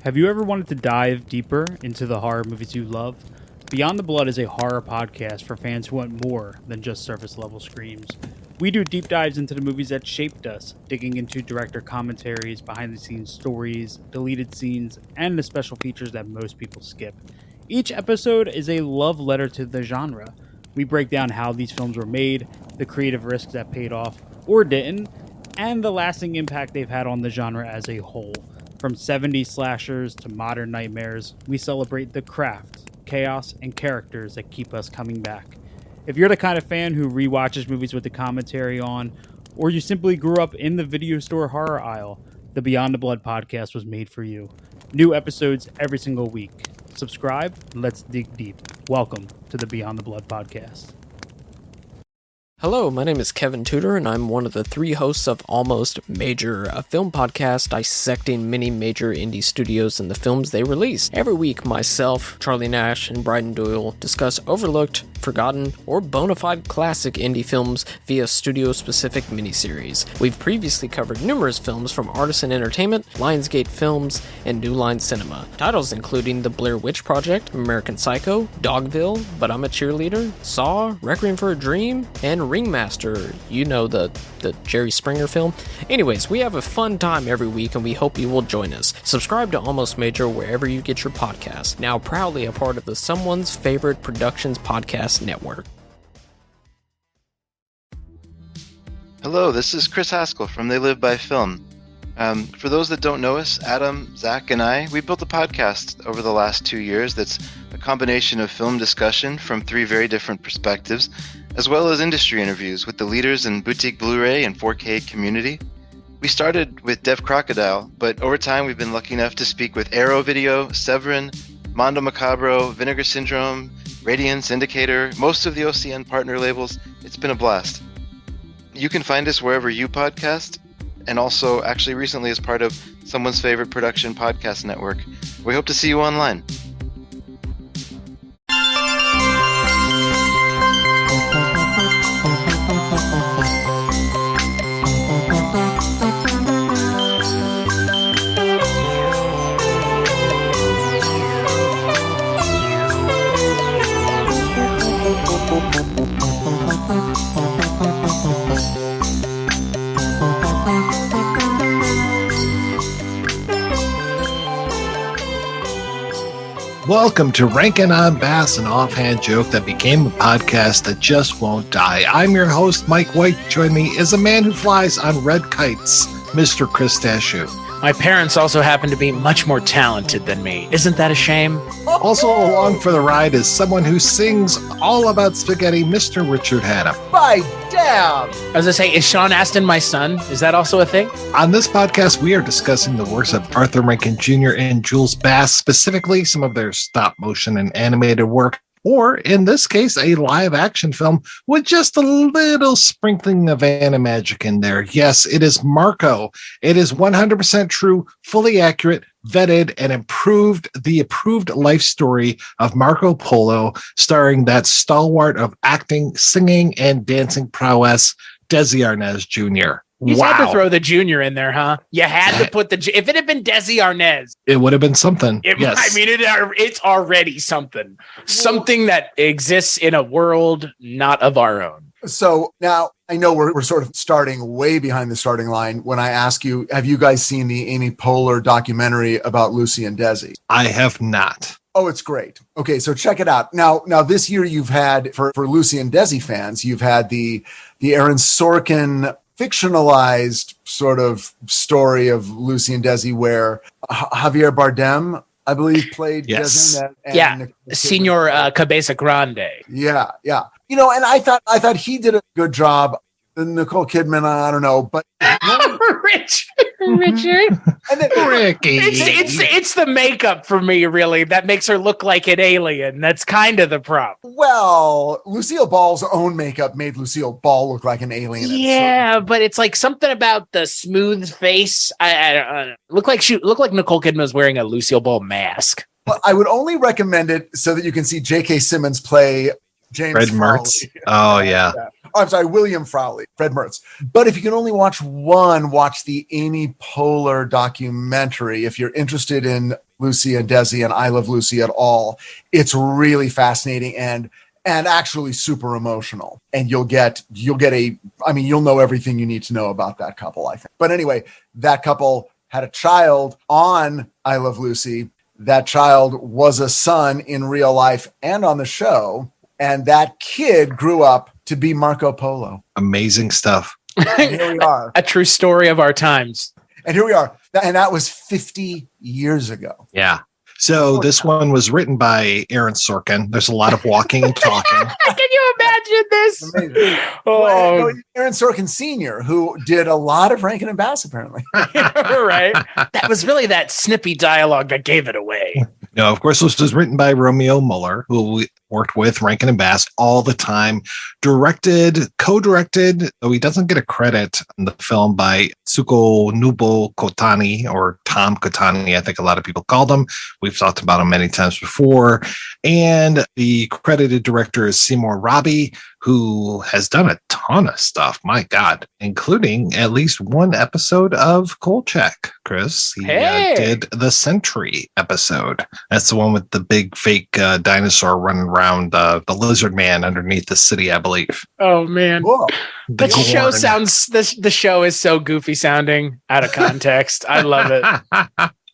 Have you ever wanted to dive deeper into the horror movies you love? Beyond the Blood is a horror podcast for fans who want more than just surface level screams. We do deep dives into the movies that shaped us, digging into director commentaries, behind the scenes stories, deleted scenes, and the special features that most people skip. Each episode is a love letter to the genre. We break down how these films were made, the creative risks that paid off or didn't, and the lasting impact they've had on the genre as a whole. From 70s slashers to modern nightmares, we celebrate the craft, chaos, and characters that keep us coming back. If you're the kind of fan who rewatches movies with the commentary on, or you simply grew up in the video store horror aisle, the Beyond the Blood podcast was made for you. New episodes every single week. Subscribe, and let's dig deep. Welcome to the Beyond the Blood podcast. Hello, my name is Kevin Tudor, and I'm one of the three hosts of Almost Major, a film podcast dissecting many major indie studios and the films they release. Every week, myself, Charlie Nash, and Bryden Doyle discuss overlooked, forgotten, or bona fide classic indie films via studio-specific miniseries. We've previously covered numerous films from Artisan Entertainment, Lionsgate Films, and New Line Cinema. Titles including The Blair Witch Project, American Psycho, Dogville, But I'm a Cheerleader, Saw, Requiem for a Dream, and Ringmaster, you know, the Jerry Springer film. Anyways, we have a fun time every week and we hope you will join us. Subscribe to Almost Major wherever you get your podcasts. Now proudly a part of the Someone's Favorite Productions podcast network. Hello, this is Chris Haskell from They Live by Film. For those that don't know us, Adam, Zach, and I, we built a podcast over the last 2 years that's a combination of film discussion from three very different perspectives, as well as industry interviews with the leaders in boutique Blu-ray and 4K community. We started with Deaf Crocodile, but over time we've been lucky enough to speak with Arrow Video, Severin, Mondo Macabro, Vinegar Syndrome, Radiance, Indicator, most of the OCN partner labels. It's been a blast. You can find us wherever you podcast, and also actually recently as part of Someone's Favorite Production podcast network. We hope to see you online. Welcome to Rankin Bass, an offhand joke that became a podcast that just won't die. I'm your host, Mike White. Join me is a man who flies on red kites, Mr. Chris Dashu. My parents also happen to be much more talented than me. Isn't that a shame? Also along for the ride is someone who sings all about spaghetti, Mr. Richard Haddam. My damn! I was going to say, is Sean Astin my son? Is that also a thing? On this podcast, we are discussing the works of Arthur Rankin Jr. and Jules Bass, specifically some of their stop motion and animated work, or in this case, a live action film with just a little sprinkling of animagic in there. Yes, it is Marco. It is 100% true, fully accurate, vetted, and the approved life story of Marco Polo, starring that stalwart of acting, singing, and dancing prowess, Desi Arnaz Jr. You had to throw the junior in there, huh? You had to put if it had been Desi Arnaz, it would have been something. Yes. I mean, it's already something. Something that exists in a world not of our own. So now I know we're sort of starting way behind the starting line when I ask you, have you guys seen the Amy Poehler documentary about Lucy and Desi? I have not. Oh, it's great. Okay, so check it out. Now this year you've had, for Lucy and Desi fans, you've had the Aaron Sorkin fictionalized sort of story of Lucy and Desi where Javier Bardem, I believe, played Desi. Senor Cabeza Grande. Yeah. You know, and I thought he did a good job. Nicole Kidman, I don't know, but Richard. And then, Ricky. It's the makeup for me, really, that makes her look like an alien. That's kind of the problem. Well, Lucille Ball's own makeup made Lucille Ball look like an alien. Yeah, but it's like something about the smooth face. I look like Nicole Kidman was wearing a Lucille Ball mask. But I would only recommend it so that you can see J.K. Simmons play James Fred Mertz. Oh, yeah. I'm sorry, William Frawley, Fred Mertz. But if you can only watch one, watch the Amy Poehler documentary. If you're interested in Lucy and Desi and I Love Lucy at all, it's really fascinating and actually super emotional. And you'll know everything you need to know about that couple, I think. But anyway, that couple had a child on I Love Lucy. That child was a son in real life and on the show. And that kid grew up to be Marco Polo. Amazing stuff. And here we are. A true story of our times. And here we are. And that was 50 years ago. Yeah. So this one was written by Aaron Sorkin. There's a lot of walking and talking. Can you imagine this? Amazing. Oh, Aaron Sorkin Sr., who did a lot of Rankin and Bass, apparently. right. That was really that snippy dialogue that gave it away. No, of course, this was written by Romeo Muller, who we worked with Rankin and Bass all the time. Co-directed, though he doesn't get a credit in the film, by Tsuko Nubo Kotani, or Tom Kotani, I think a lot of people called him. We've talked about him many times before. And the credited director is Seymour Robbie, who has done a ton of stuff, my God, including at least one episode of Kolchak, Chris. He did the Sentry episode. That's the one with the big fake dinosaur running around the lizard man underneath the city, I believe. Oh, man. Whoa. The show is so goofy sounding, out of context. I love it.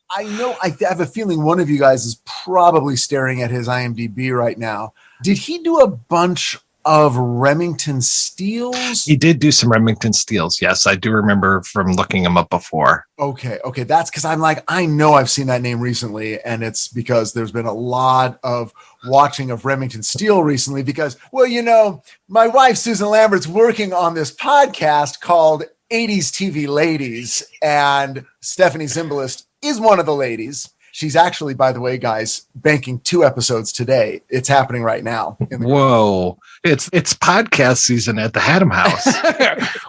I know. I have a feeling one of you guys is probably staring at his IMDb right now. Did he do a bunch of Remington Steels? He did do some Remington Steels. Yes, I do remember from looking him up before. Okay. That's because I'm like, I know I've seen that name recently, and it's because there's been a lot of watching of Remington Steel recently because, well, my wife, Susan Lambert's working on this podcast called 80s TV Ladies, and Stephanie Zimbalist is one of the ladies. She's actually, by the way, guys, banking 2 episodes today. It's happening right now. Whoa. It's podcast season at the Haddam House.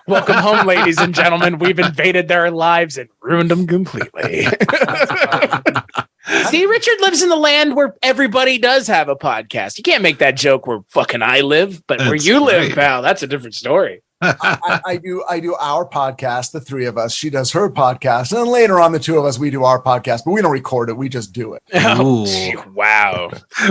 Welcome home, ladies and gentlemen. We've invaded their lives and ruined them completely. See, Richard lives in the land where everybody does have a podcast. You can't make that joke where fucking I live, but where you live, pal, that's a different story. I do our podcast, the 3 of us. She does her podcast, and then later on, the 2 of us, we do our podcast, but we don't record it. We just do it. Oh, wow!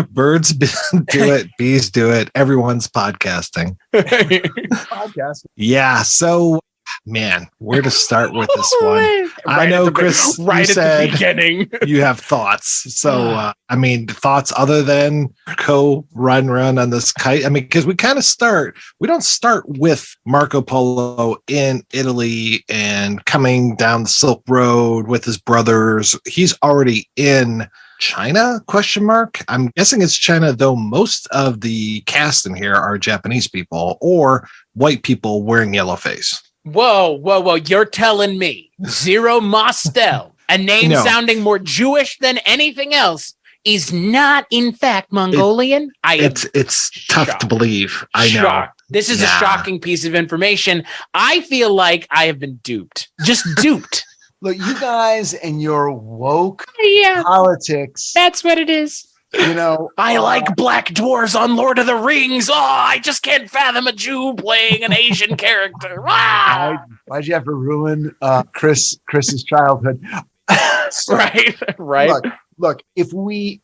Birds do it, bees do it. Everyone's podcasting. Podcast. Yeah. So, man, where to start with this one? I know, Chris, right you at said the beginning. You have thoughts. So, thoughts other than run on this kite. Because we don't start with Marco Polo in Italy and coming down the Silk Road with his brothers. He's already in China? ? I'm guessing it's China, though most of the cast in here are Japanese people or white people wearing yellowface. Whoa. You're telling me Zero Mostel, a name sounding more Jewish than anything else, is not in fact Mongolian? It's tough to believe. I know. Shocked. This is a shocking piece of information. I feel like I have been duped. Just duped. Look, you guys and your woke Yeah, politics. that's what it is. I like black dwarves on Lord of the Rings. Oh, I just can't fathom a Jew playing an Asian character. Ah! Why'd you have to ruin Chris's childhood? Right. Look, if we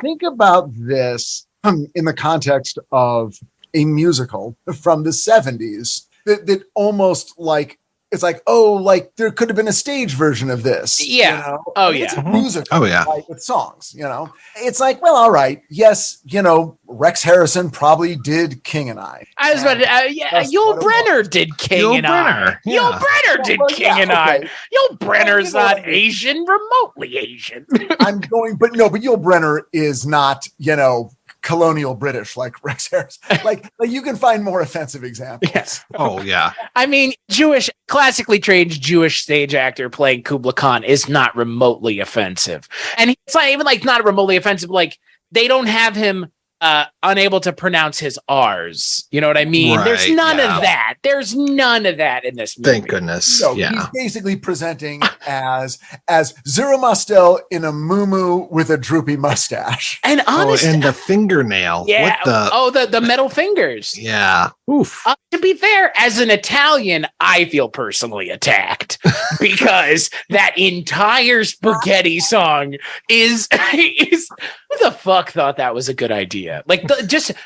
think about this in the context of a musical from the 70s, that almost like it's like, there could have been a stage version of this. Yeah. Oh, yeah. It's a musical. Oh, yeah. Like, with songs, It's like, well, all right. Yes, Rex Harrison probably did King and I. I was about to, Yul Brynner did King and I. Yul Brynner did King and I. Yul Brenner's not Asian, remotely Asian. But Yul Brynner is not, colonial British like Rex Harrison. Like you can find more offensive examples. Yes. Oh, yeah. Classically trained Jewish stage actor playing Kublai Khan is not remotely offensive. And it's not even like not remotely offensive. Like they don't have him unable to pronounce his R's. You know what I mean? Right, There's none yeah. of that. There's none of that in this movie. Thank goodness. No, Yeah. he's basically presenting as Zero Mostel in a muumuu with a droopy mustache. And honestly, and the fingernail. yeah. What the metal fingers. Yeah. Oof. To be fair, as an Italian, I feel personally attacked because that entire spaghetti song is who the fuck thought that was a good idea? Like,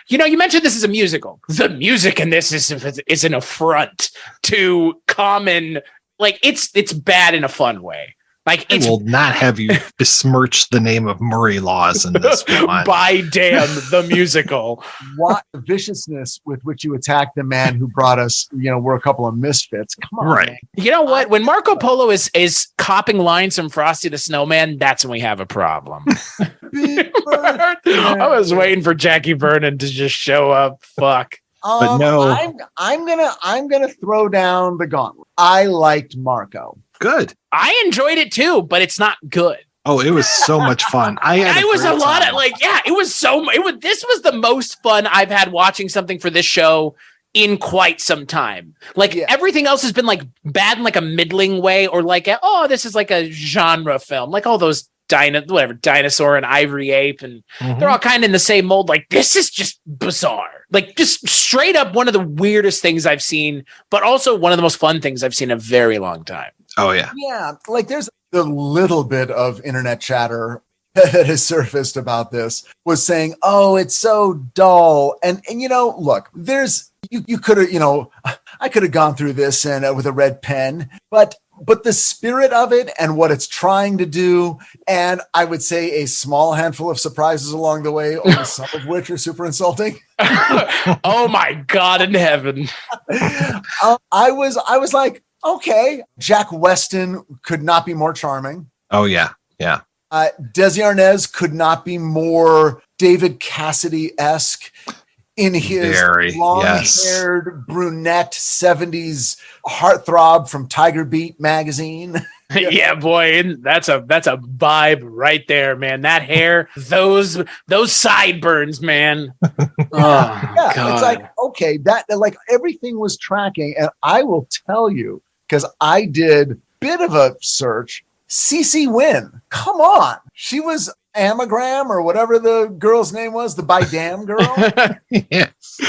you mentioned this is a musical. The music in this is an affront to common. Like, it's bad in a fun way. Like, I will not have you besmirch the name of Murray Laws in this one. By damn the musical. What the viciousness with which you attack the man who brought us, we're a couple of misfits. Come on, Right. man. You know what? When Marco Polo is copying lines from Frosty the Snowman, that's when we have a problem. I was waiting for Jackie Vernon to just show up. Fuck. But no. I'm gonna throw down the gauntlet. I liked Marco. Good. I enjoyed it too, but it's not good. Oh, it was so much fun. This was the most fun I've had watching something for this show in quite some time. Like, everything else has been like bad in like a middling way, or like, this is like a genre film, like all those dinosaur and ivory ape, and they're all kind of in the same mold. Like, this is just bizarre, like just straight up one of the weirdest things I've seen, but also one of the most fun things I've seen in a very long time. Oh yeah. Yeah, like there's a little bit of internet chatter that has surfaced about this was saying, oh, it's so dull. And look, there's, you could have, I could have gone through this and with a red pen, but the spirit of it and what it's trying to do, and I would say a small handful of surprises along the way, only some of which are super insulting. Oh my God in heaven. I was like, okay, Jack Weston could not be more charming. Oh yeah. Yeah. Desi Arnaz could not be more David Cassidy-esque in his long-haired brunette 70s heartthrob from Tiger Beat magazine. Yeah, boy, that's a vibe right there, man. That hair, those sideburns, man. God. It's like, okay, that like everything was tracking, and I will tell you, because I did a bit of a search. CeCe Wynn, come on, she was Amagram or whatever the girl's name was, the by damn girl. Yes.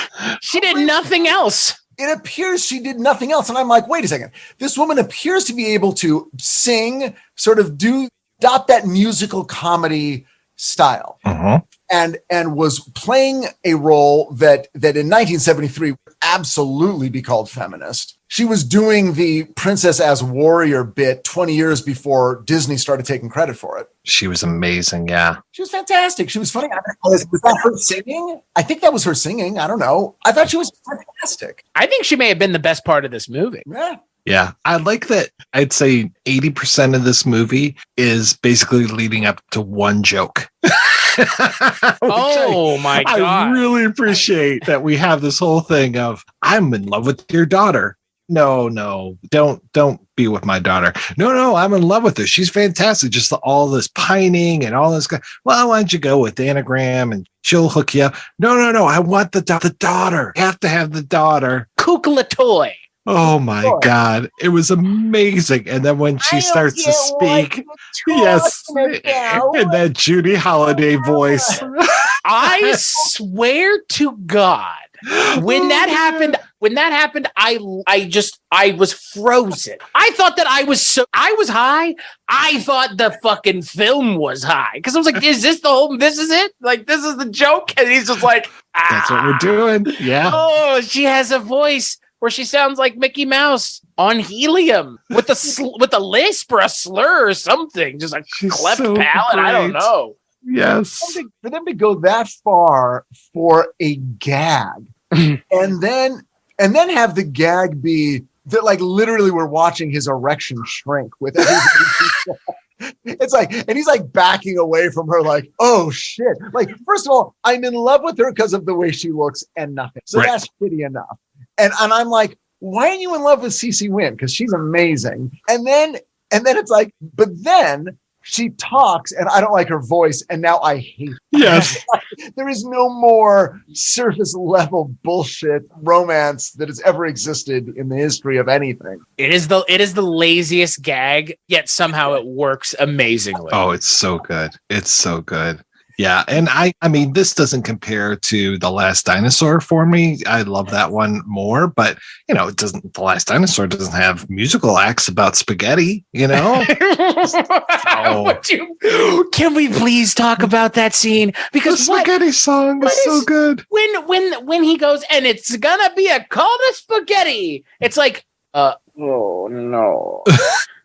She did nothing else. It appears she did nothing else. And I'm like, wait a second. This woman appears to be able to sing, sort of adopt that musical comedy style. And was playing a role that in 1973 would absolutely be called feminist. She was doing the Princess as Warrior bit 20 years before Disney started taking credit for it. She was amazing. Yeah. She was fantastic. She was funny. Was that her singing? I think that was her singing. I don't know. I thought she was fantastic. I think she may have been the best part of this movie. Yeah. Yeah. I like that. I'd say 80% of this movie is basically leading up to one joke. Oh my God. I really appreciate that we have this whole thing of, I'm in love with your daughter. No, don't be with my daughter. No, I'm in love with her. She's fantastic. Just all this pining and all this. Well, why don't you go with Anagram and she'll hook you up? No. I want the daughter. You have to have the daughter. Kukla toy. Oh my God. It was amazing. And then when she starts to speak, yes, in that Judy Holliday voice. I swear to God, when that happened, I was frozen. I thought that I was high. I thought the fucking film was high. Because I was like, this is it? Like, this is the joke? And he's just like, that's what we're doing. Yeah. Oh, she has a voice where she sounds like Mickey Mouse on helium with a lisp or a slur or something. Just a cleft palate. Great. I don't know. Yes. For them to go that far for a gag and then have the gag be that, like, literally we're watching his erection shrink with everything. It's like, and he's like backing away from her, like, oh shit. Like, first of all, I'm in love with her because of the way she looks and nothing. So that's shitty enough. And I'm like, why are you in love with CeCe Wynn? Because she's amazing. And then it's like, but then she talks and I don't like her voice, and now I hate her. Yes. There is no more surface level bullshit romance that has ever existed in the history of anything. It is the laziest gag, yet somehow it works amazingly. Oh, it's so good. It's so good. Yeah, and I mean, this doesn't compare to The Last Dinosaur for me. I love that one more, but it doesn't. The Last Dinosaur doesn't have musical acts about spaghetti. Can we please talk about that scene? Because the spaghetti song is so good. When he goes, and it's gonna be a call to spaghetti, it's like, oh no.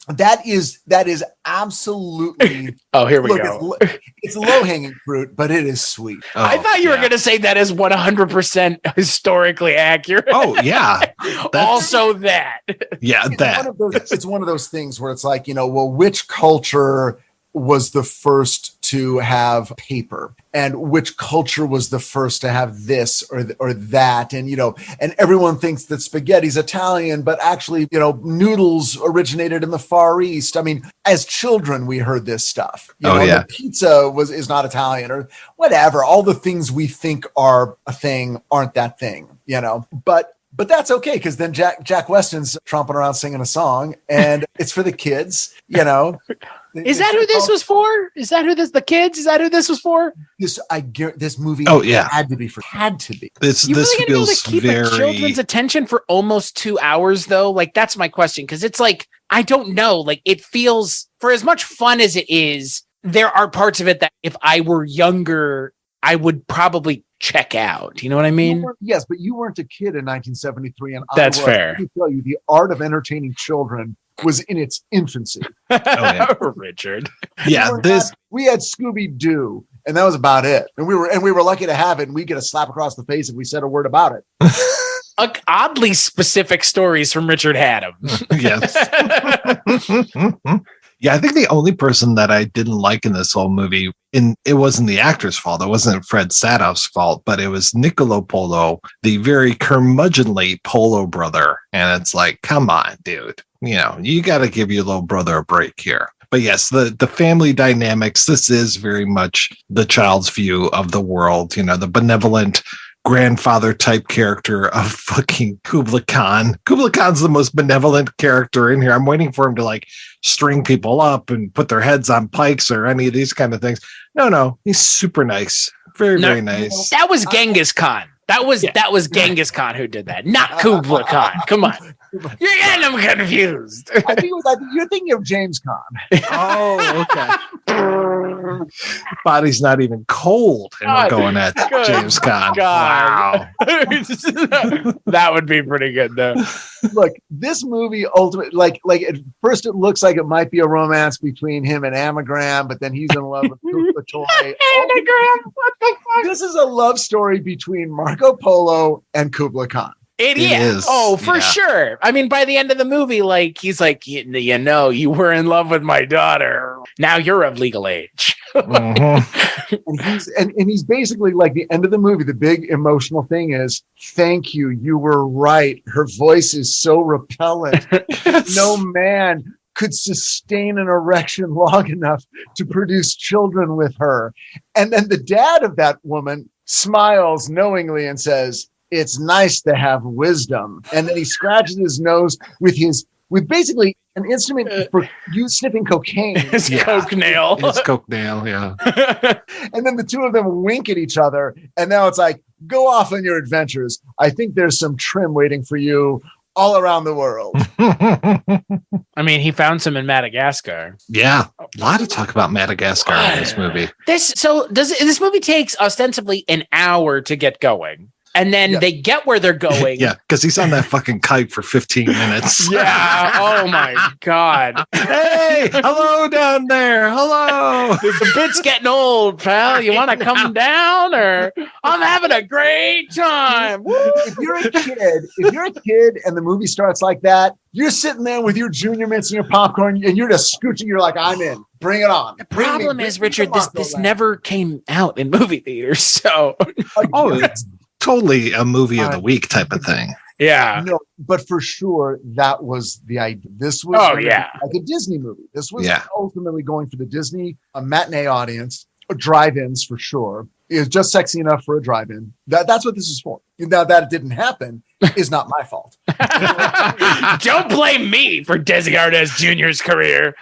That is absolutely. Oh, here we go. It's low hanging fruit, but it is sweet. Oh, I thought you were going to say that is 100% historically accurate. Oh yeah. Also that. Yeah, it's one of those things where it's like, which culture was the first to have paper, and which culture was the first to have this or that, and and everyone thinks that spaghetti's Italian, but actually noodles originated in the Far East. I mean, as children we heard this stuff. The pizza is not Italian or whatever. All the things we think are a thing aren't that thing. But that's okay, because then Jack Weston's tromping around singing a song, and it's for the kids. Is that who this was for? Is that who the kids? Is that who this was for? This movie. Oh yeah, had to be. This really feels to keep very. a children's attention for almost 2 hours though. Like, that's my question, because it's like, I don't know. Like, it feels, for as much fun as it is, there are parts of it that if I were younger, I would probably check out. You know what I mean? Yes, but you weren't a kid in 1973, and that's fair. Let me tell you, the art of entertaining children was in its infancy. Oh, yeah. Richard. Yeah, we had Scooby-Doo, and that was about it. And we were lucky to have it, and we get a slap across the face if we said a word about it. Oddly specific stories from Richard Haddam. Yes. Yeah, I think the only person that I didn't like in this whole movie, and it wasn't the actor's fault, it wasn't Fred Sadoff's fault, but it was Niccolo Polo, the very curmudgeonly Polo brother. And it's like, come on, dude. You got to give your little brother a break here. But yes, the family dynamics, this is very much the child's view of the world, the benevolent grandfather type character of fucking Kublai Khan. Kublai Khan's the most benevolent character in here. I'm waiting for him to string people up and put their heads on pikes or any of these kind of things. No, he's super nice. Very nice. That was Genghis Khan. That was Genghis Khan who did that, not Kublai Khan. Come on. You're getting them confused. I think you're thinking of James Caan. Oh, okay. Body's not even cold, and we're going at James Caan. Wow. That would be pretty good, though. Look, this movie ultimately, like at first it looks like it might be a romance between him and Anagram, but then he's in love with Kublai Toy. Anagram, what the fuck? This is a love story between Marco Polo and Kublai Khan. It is. Oh, for sure. I mean, by the end of the movie, he's like, you were in love with my daughter. Now you're of legal age. And he's basically like, the end of the movie, the big emotional thing is, thank you. You were right. Her voice is so repellent. Yes. No man could sustain an erection long enough to produce children with her. And then the dad of that woman smiles knowingly and says, it's nice to have wisdom. And then he scratches his nose with basically an instrument for you sniffing cocaine. His coke nail. His coke nail, yeah. And then the two of them wink at each other. And now it's like, go off on your adventures. I think there's some trim waiting for you all around the world. I mean, he found some in Madagascar. Yeah. A lot of talk about Madagascar in this movie. This movie takes ostensibly an hour to get going. And then they get where they're going. Yeah, because he's on that fucking kite for 15 minutes. Yeah. Oh my God. Hey, hello down there. Hello. The bit's getting old, pal. You want to come down, or I'm having a great time. If you're a kid and the movie starts like that, you're sitting there with your Junior Mints and your popcorn, and you're just scooching. You're like, I'm in. Bring it on. The problem is, Richard, this never came out in movie theaters. So, it's totally a movie of the week type of thing. Yeah. No, but for sure that was the idea. This was like a Disney movie. This was ultimately going for the Disney matinee audience, drive-ins for sure. It's just sexy enough for a drive-in. That's what this is for. Now that it didn't happen is not my fault. Don't blame me for Desi Arnaz Jr.'s career.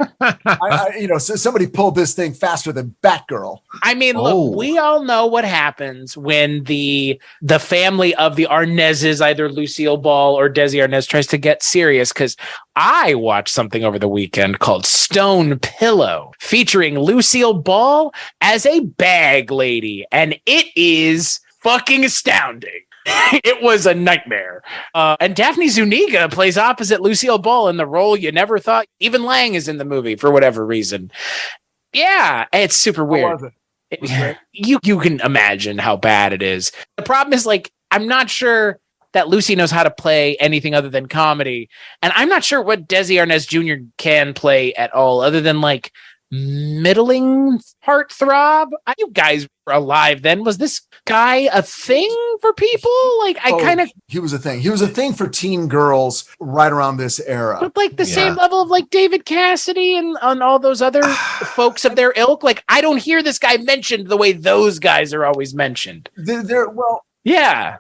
So somebody pulled this thing faster than Batgirl. I mean, look, we all know what happens when the family of the Arnazes, either Lucille Ball or Desi Arnaz, tries to get serious. Because I watched something over the weekend called Stone Pillow, featuring Lucille Ball as a bag lady, and it is fucking astounding. It was a nightmare. And Daphne Zuniga plays opposite Lucille Ball in the role you never thought. Even Lang is in the movie for whatever reason. Yeah, it's super weird. You can imagine how bad it is. The problem is, like, I'm not sure that Lucy knows how to play anything other than comedy. And I'm not sure what Desi Arnaz Jr. can play at all, other than like middling heartthrob. You guys were alive then. Was this guy a thing for people? Like, he was a thing. He was a thing for teen girls right around this era. But like the same level of like David Cassidy and all those other folks of their ilk. Like, I don't hear this guy mentioned the way those guys are always mentioned. Yeah.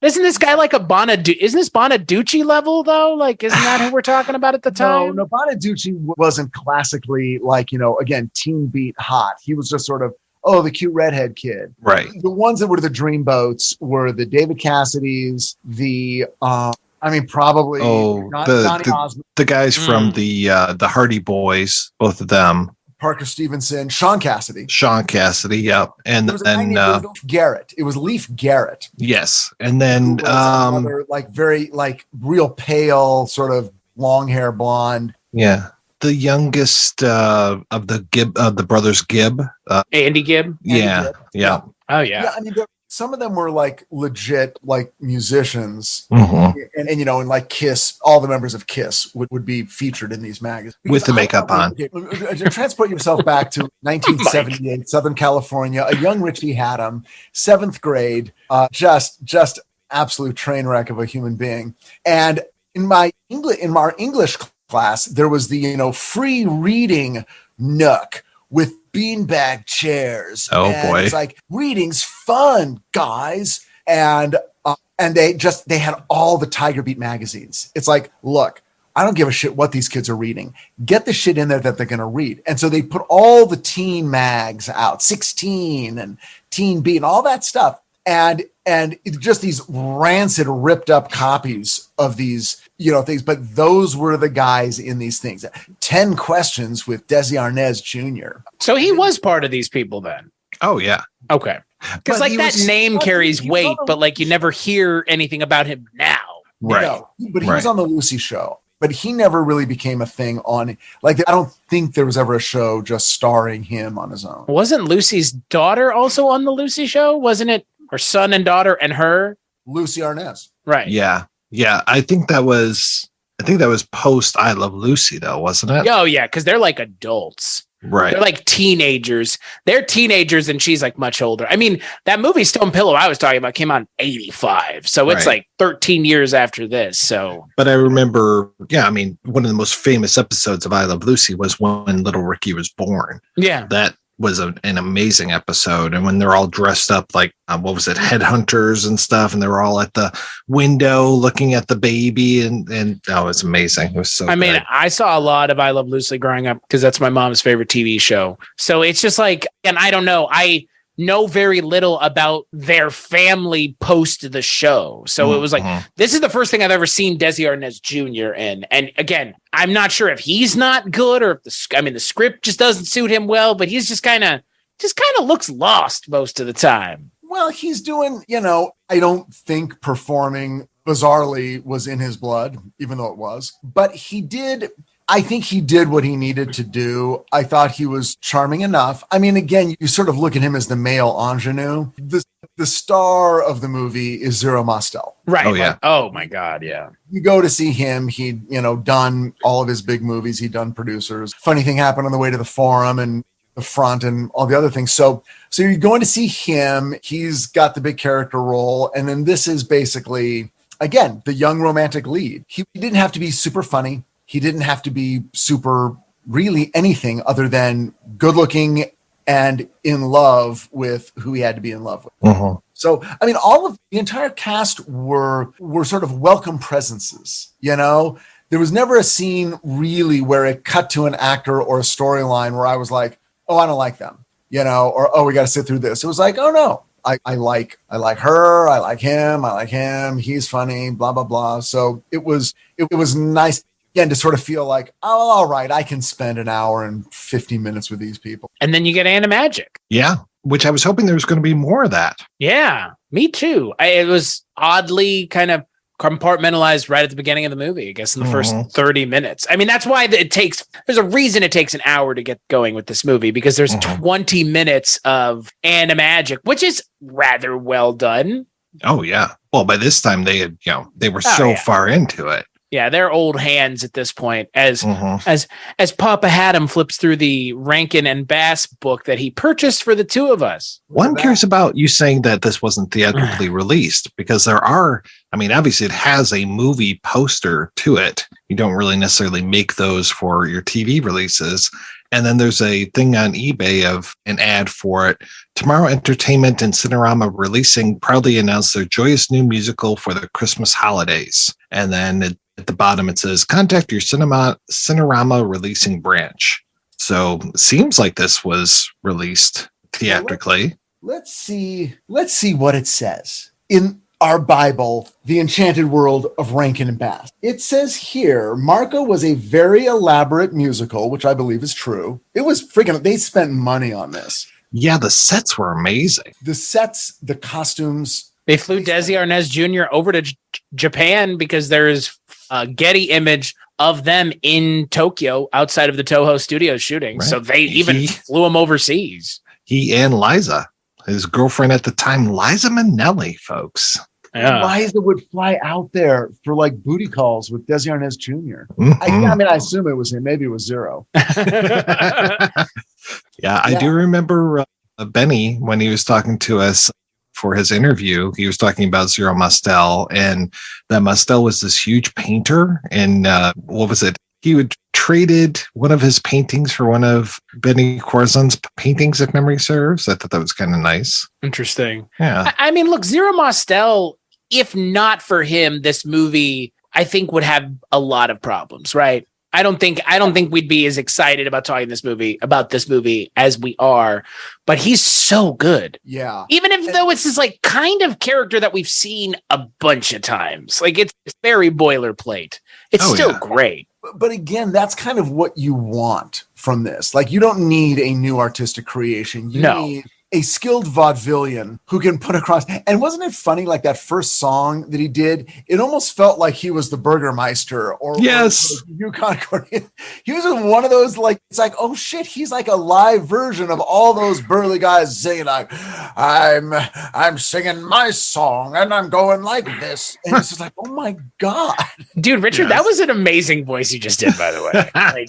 Isn't this guy like isn't this Bonaducci level though? Like, isn't that who we're talking about at the time? No, Bonaducci wasn't classically like, again, teen beat hot. He was just sort of, the cute redhead kid. Right. The ones that were the dreamboats were the David Cassidys, probably Donny Osmond. The guys from the Hardy Boys, both of them. Parker Stevenson, Sean Cassidy, yep. And then Leif Garrett. It was Leif Garrett. Yes. And then another, like, very like real pale, sort of long hair blonde. Yeah. The youngest of the brothers Gibb. Andy Gibb. Yeah. Oh yeah. I mean, some of them were like legit like musicians, and like Kiss. All the members of Kiss would be featured in these magazines with the makeup on. Transport yourself back to 1978, Southern California. A young Richie Hatem, 7th grade, just absolute train wreck of a human being. And in our English class, there was the free reading nook with beanbag chairs. Oh boy. It's like, reading's fun, guys. And they had all the Tiger Beat magazines. It's like, look, I don't give a shit what these kids are reading. Get the shit in there that they're going to read. And so they put all the teen mags out, 16 and Teen Beat and all that stuff. And it's just these rancid, ripped up copies of these, things. But those were the guys in these things. 10 Questions with Desi Arnaz Jr. So he was part of these people then. Oh yeah. Okay. Because like that name carries weight, but like you never hear anything about him now. Right. No, but he was on the Lucy Show. But he never really became a thing on, like, I don't think there was ever a show just starring him on his own. Wasn't Lucy's daughter also on the Lucy Show? Wasn't it her son and daughter and her? Lucy Arnaz. Right. Yeah. Yeah. I think that was post I Love Lucy though, wasn't it? Oh yeah. Cause they're like adults. Right. They're like teenagers. They're teenagers and she's like much older. I mean, that movie Stone Pillow I was talking about came out in 85. So it's like 13 years after this. So, but I remember, one of the most famous episodes of I Love Lucy was when little Ricky was born. Yeah. That was an amazing episode. And when they're all dressed up like, headhunters and stuff. And they were all at the window looking at the baby and it's amazing. It was so good. I saw a lot of I Love Lucy growing up because that's my mom's favorite TV show. So it's just like, and I don't know, I know very little about their family post the show. So it was like, this is the first thing I've ever seen Desi Arnaz Jr. in. And again, I'm not sure if he's not good or if the script just doesn't suit him well, but he's just kind of looks lost most of the time. Well, he's doing, I don't think performing bizarrely was in his blood, even though it was, but I think he did what he needed to do. I thought he was charming enough. I mean, again, you sort of look at him as the male ingenue. The star of the movie is Zero Mostel. Right. Oh, yeah. Oh, my God. Yeah. You go to see him. He'd, done all of his big movies. He'd done producers. Funny thing happened on the way to the Forum and the Front and all the other things. So you're going to see him. He's got the big character role. And then this is basically again, the young romantic lead. He didn't have to be super funny. He didn't have to be super really anything other than good looking and in love with who he had to be in love with. Uh-huh. So, I mean, all of the entire cast were sort of welcome presences, you know? There was never a scene really where it cut to an actor or a storyline where I was like, oh, I don't like them, you know, or, oh, we got to sit through this. It was like, oh no, I like her. I like him. He's funny, blah, blah, blah. So it was nice again to sort of feel like, oh, all right, I can spend an hour and 50 minutes with these people. And then you get Animagic. Yeah, which I was hoping there was going to be more of that. Yeah, me too. It was oddly kind of compartmentalized right at the beginning of the movie, I guess, in the first 30 minutes. I mean, that's why there's a reason it takes an hour to get going with this movie, because there's 20 minutes of Animagic, which is rather well done. Oh, yeah. Well, by this time they were far into it. Yeah, they're old hands at this point. As Papa Haddam flips through the Rankin and Bass book that he purchased for the two of us. Well, I'm curious about you saying that this wasn't theatrically released, because obviously it has a movie poster to it. You don't really necessarily make those for your TV releases. And then there's a thing on eBay of an ad for it. Tomorrow Entertainment and Cinerama releasing proudly announced their joyous new musical for the Christmas holidays. And then at the bottom, it says, contact your Cinerama releasing branch. So seems like this was released theatrically. Let's see what it says in our Bible, The Enchanted World of Rankin and Bass. It says here, Marco was a very elaborate musical, which I believe is true. It was they spent money on this. Yeah, the sets were amazing. The sets, the costumes. They flew Desi Arnaz Jr. over to Japan because there's a Getty image of them in Tokyo outside of the Toho Studios shooting. Right. So they even flew him overseas. He and Liza, his girlfriend at the time, Liza Minnelli, folks. Yeah. Liza would fly out there for like booty calls with Desi Arnaz Jr. I assume it was him. Maybe it was Zero. Yeah, I do remember Benny, when he was talking to us for his interview, he was talking about Zero Mostel, and that Mostel was this huge painter. And what was it? He would traded one of his paintings for one of Benny Corzon's paintings, if memory serves. I thought that was kind of nice. Interesting. Yeah. I mean, look, Zero Mostel, if not for him, this movie, I think, would have a lot of problems, right? I don't think we'd be as excited about talking about this movie as we are, but he's so good. Yeah. Even though it's this like kind of character that we've seen a bunch of times, like it's very boilerplate. It's still great. But again, that's kind of what you want from this. Like, you don't need a new artistic creation. You need a skilled vaudevillian who can put across. And wasn't it funny, like that first song that he did, it almost felt like he was the Burgermeister or Yukon Accordion. He was in one of those, like, it's like, oh shit, he's like a live version of all those burly guys singing like, I'm singing my song and I'm going like this. And it's just like, oh my God. Dude, Richard, that was an amazing voice you just did, by the way. Like,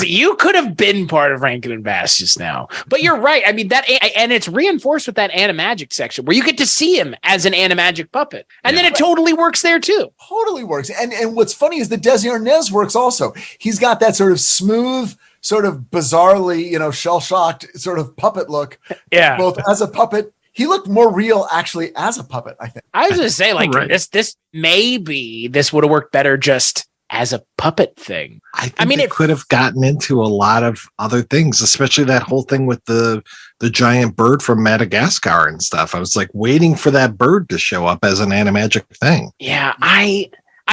you could have been part of Rankin and Bass just now. But you're right. I mean, and it's reinforced with that Animagic section where you get to see him as an Animagic puppet. And then it totally works there too. Totally works. And what's funny is that Desi Arnaz works also. He's got that sort of smooth, sort of bizarrely, shell-shocked sort of puppet look. Yeah. Both as a puppet. He looked more real actually as a puppet, I think. I was going to say, like, this would have worked better just as a puppet thing. I mean, it could have gotten into a lot of other things, especially that whole thing with the giant bird from Madagascar and stuff. I was like waiting for that bird to show up as an Animagic thing. Yeah, I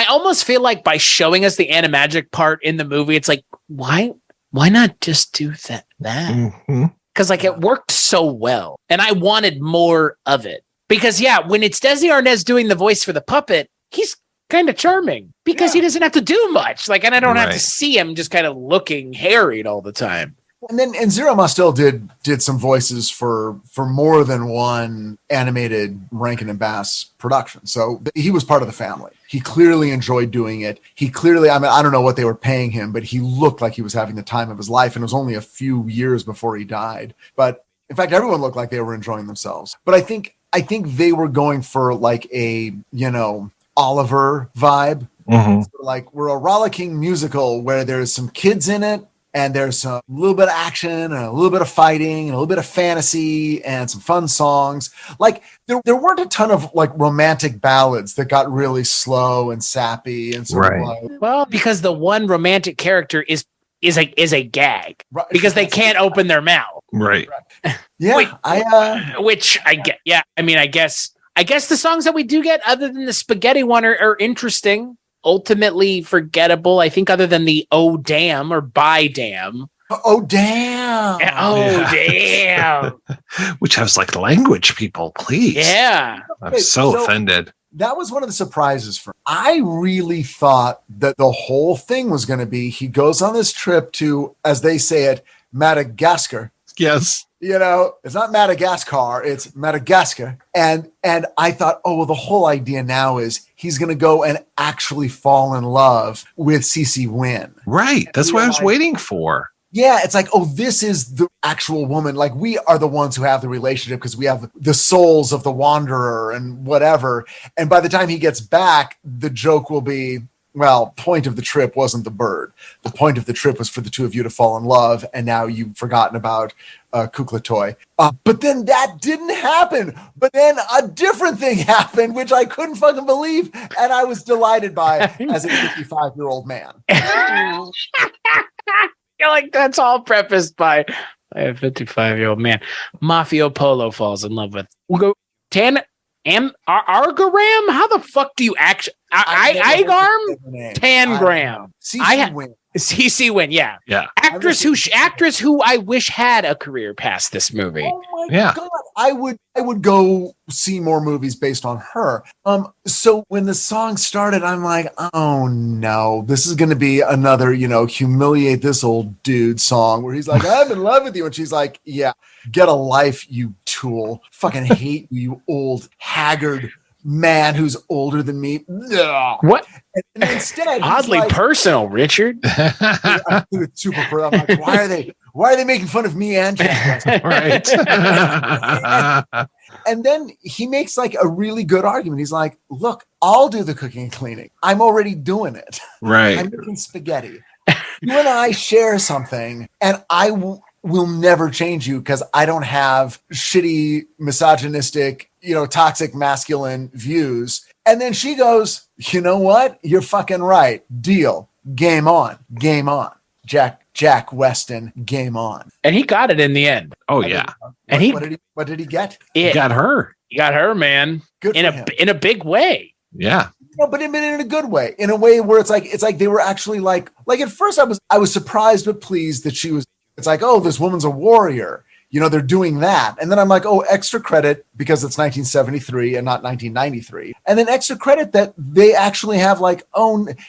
almost feel like by showing us the Animagic part in the movie, it's like, why not just do that? Because it worked so well, and I wanted more of it. Because when it's Desi Arnaz doing the voice for the puppet, he's kind of charming because he doesn't have to do much. And I don't have to see him just kind of looking harried all the time. And Zero Mostel did some voices for more than one animated Rankin and Bass production. So he was part of the family. He clearly enjoyed doing it. He clearly, I don't know what they were paying him, but he looked like he was having the time of his life. And it was only a few years before he died. But in fact, everyone looked like they were enjoying themselves. But I think they were going for like a, Oliver vibe. Mhm. So, like, we're a rollicking musical where there's some kids in it, and there's a little bit of action and a little bit of fighting and a little bit of fantasy and some fun songs. Like there weren't a ton of like romantic ballads that got really slow and sappy and sort of like, Well, because the one romantic character is a gag right, because they can't open their mouth. Right. Yeah, Wait, which I get. Yeah, I mean, I guess the songs that we do get, other than the spaghetti one, are interesting. Ultimately forgettable, I think, other than the "Oh damn" or "Bye damn." Oh damn! Damn! Which has like language, people, please. Yeah, I'm so offended. That was one of the surprises for me. I really thought that the whole thing was going to be he goes on this trip to, as they say it, Madagascar. Yes. You know, it's not Madagascar, it's Madagascar. And I thought, oh, well, the whole idea now is he's going to go and actually fall in love with Cece Wynn. Right. That's what I was waiting for. Yeah, it's like, oh, this is the actual woman. Like, we are the ones who have the relationship because we have the souls of the wanderer and whatever. And by the time he gets back, the joke will be, well, point of the trip wasn't the bird. The point of the trip was for the two of you to fall in love, and now you've forgotten about Kukla Toy. But then that didn't happen. But then a different thing happened, which I couldn't fucking believe, and I was delighted by as a 55-year-old man. you're like, that's all prefaced by a 55-year-old man. Mafio Polo falls in love with. We'll go Argaram? How the fuck do you actually Igarm? Tangram. CC Wynn, yeah. Actress who I wish had a career past this movie. Oh my god, I would go see more movies based on her. So when the song started, I'm like, oh no, this is going to be another, humiliate this old dude song where he's like, I'm in love with you, and she's like, yeah, get a life, you tool. Fucking hate you old haggard man who's older than me. Ugh. What? And instead, oddly personal, Richard. I'm super personal. I'm like, why are they making fun of me and Jack? Right. And then he makes like a really good argument. He's like, look, I'll do the cooking and cleaning. I'm already doing it. Right. I'm making spaghetti. You and I share something, and I will never change you because I don't have shitty, misogynistic, toxic masculine views. And then she goes, you know what? You're fucking right. Deal. Game on. Game on. Jack Weston, game on. And he got it in the end. Oh, yeah. And what did he get? He got her. He got her, man. Good for him. In a big way. Yeah. But in a good way. In a way where it's like they were actually like at first I was surprised but pleased that she was. It's like, oh, this woman's a warrior. They're doing that. And then I'm like, oh, extra credit because it's 1973 and not 1993. And then extra credit that they actually have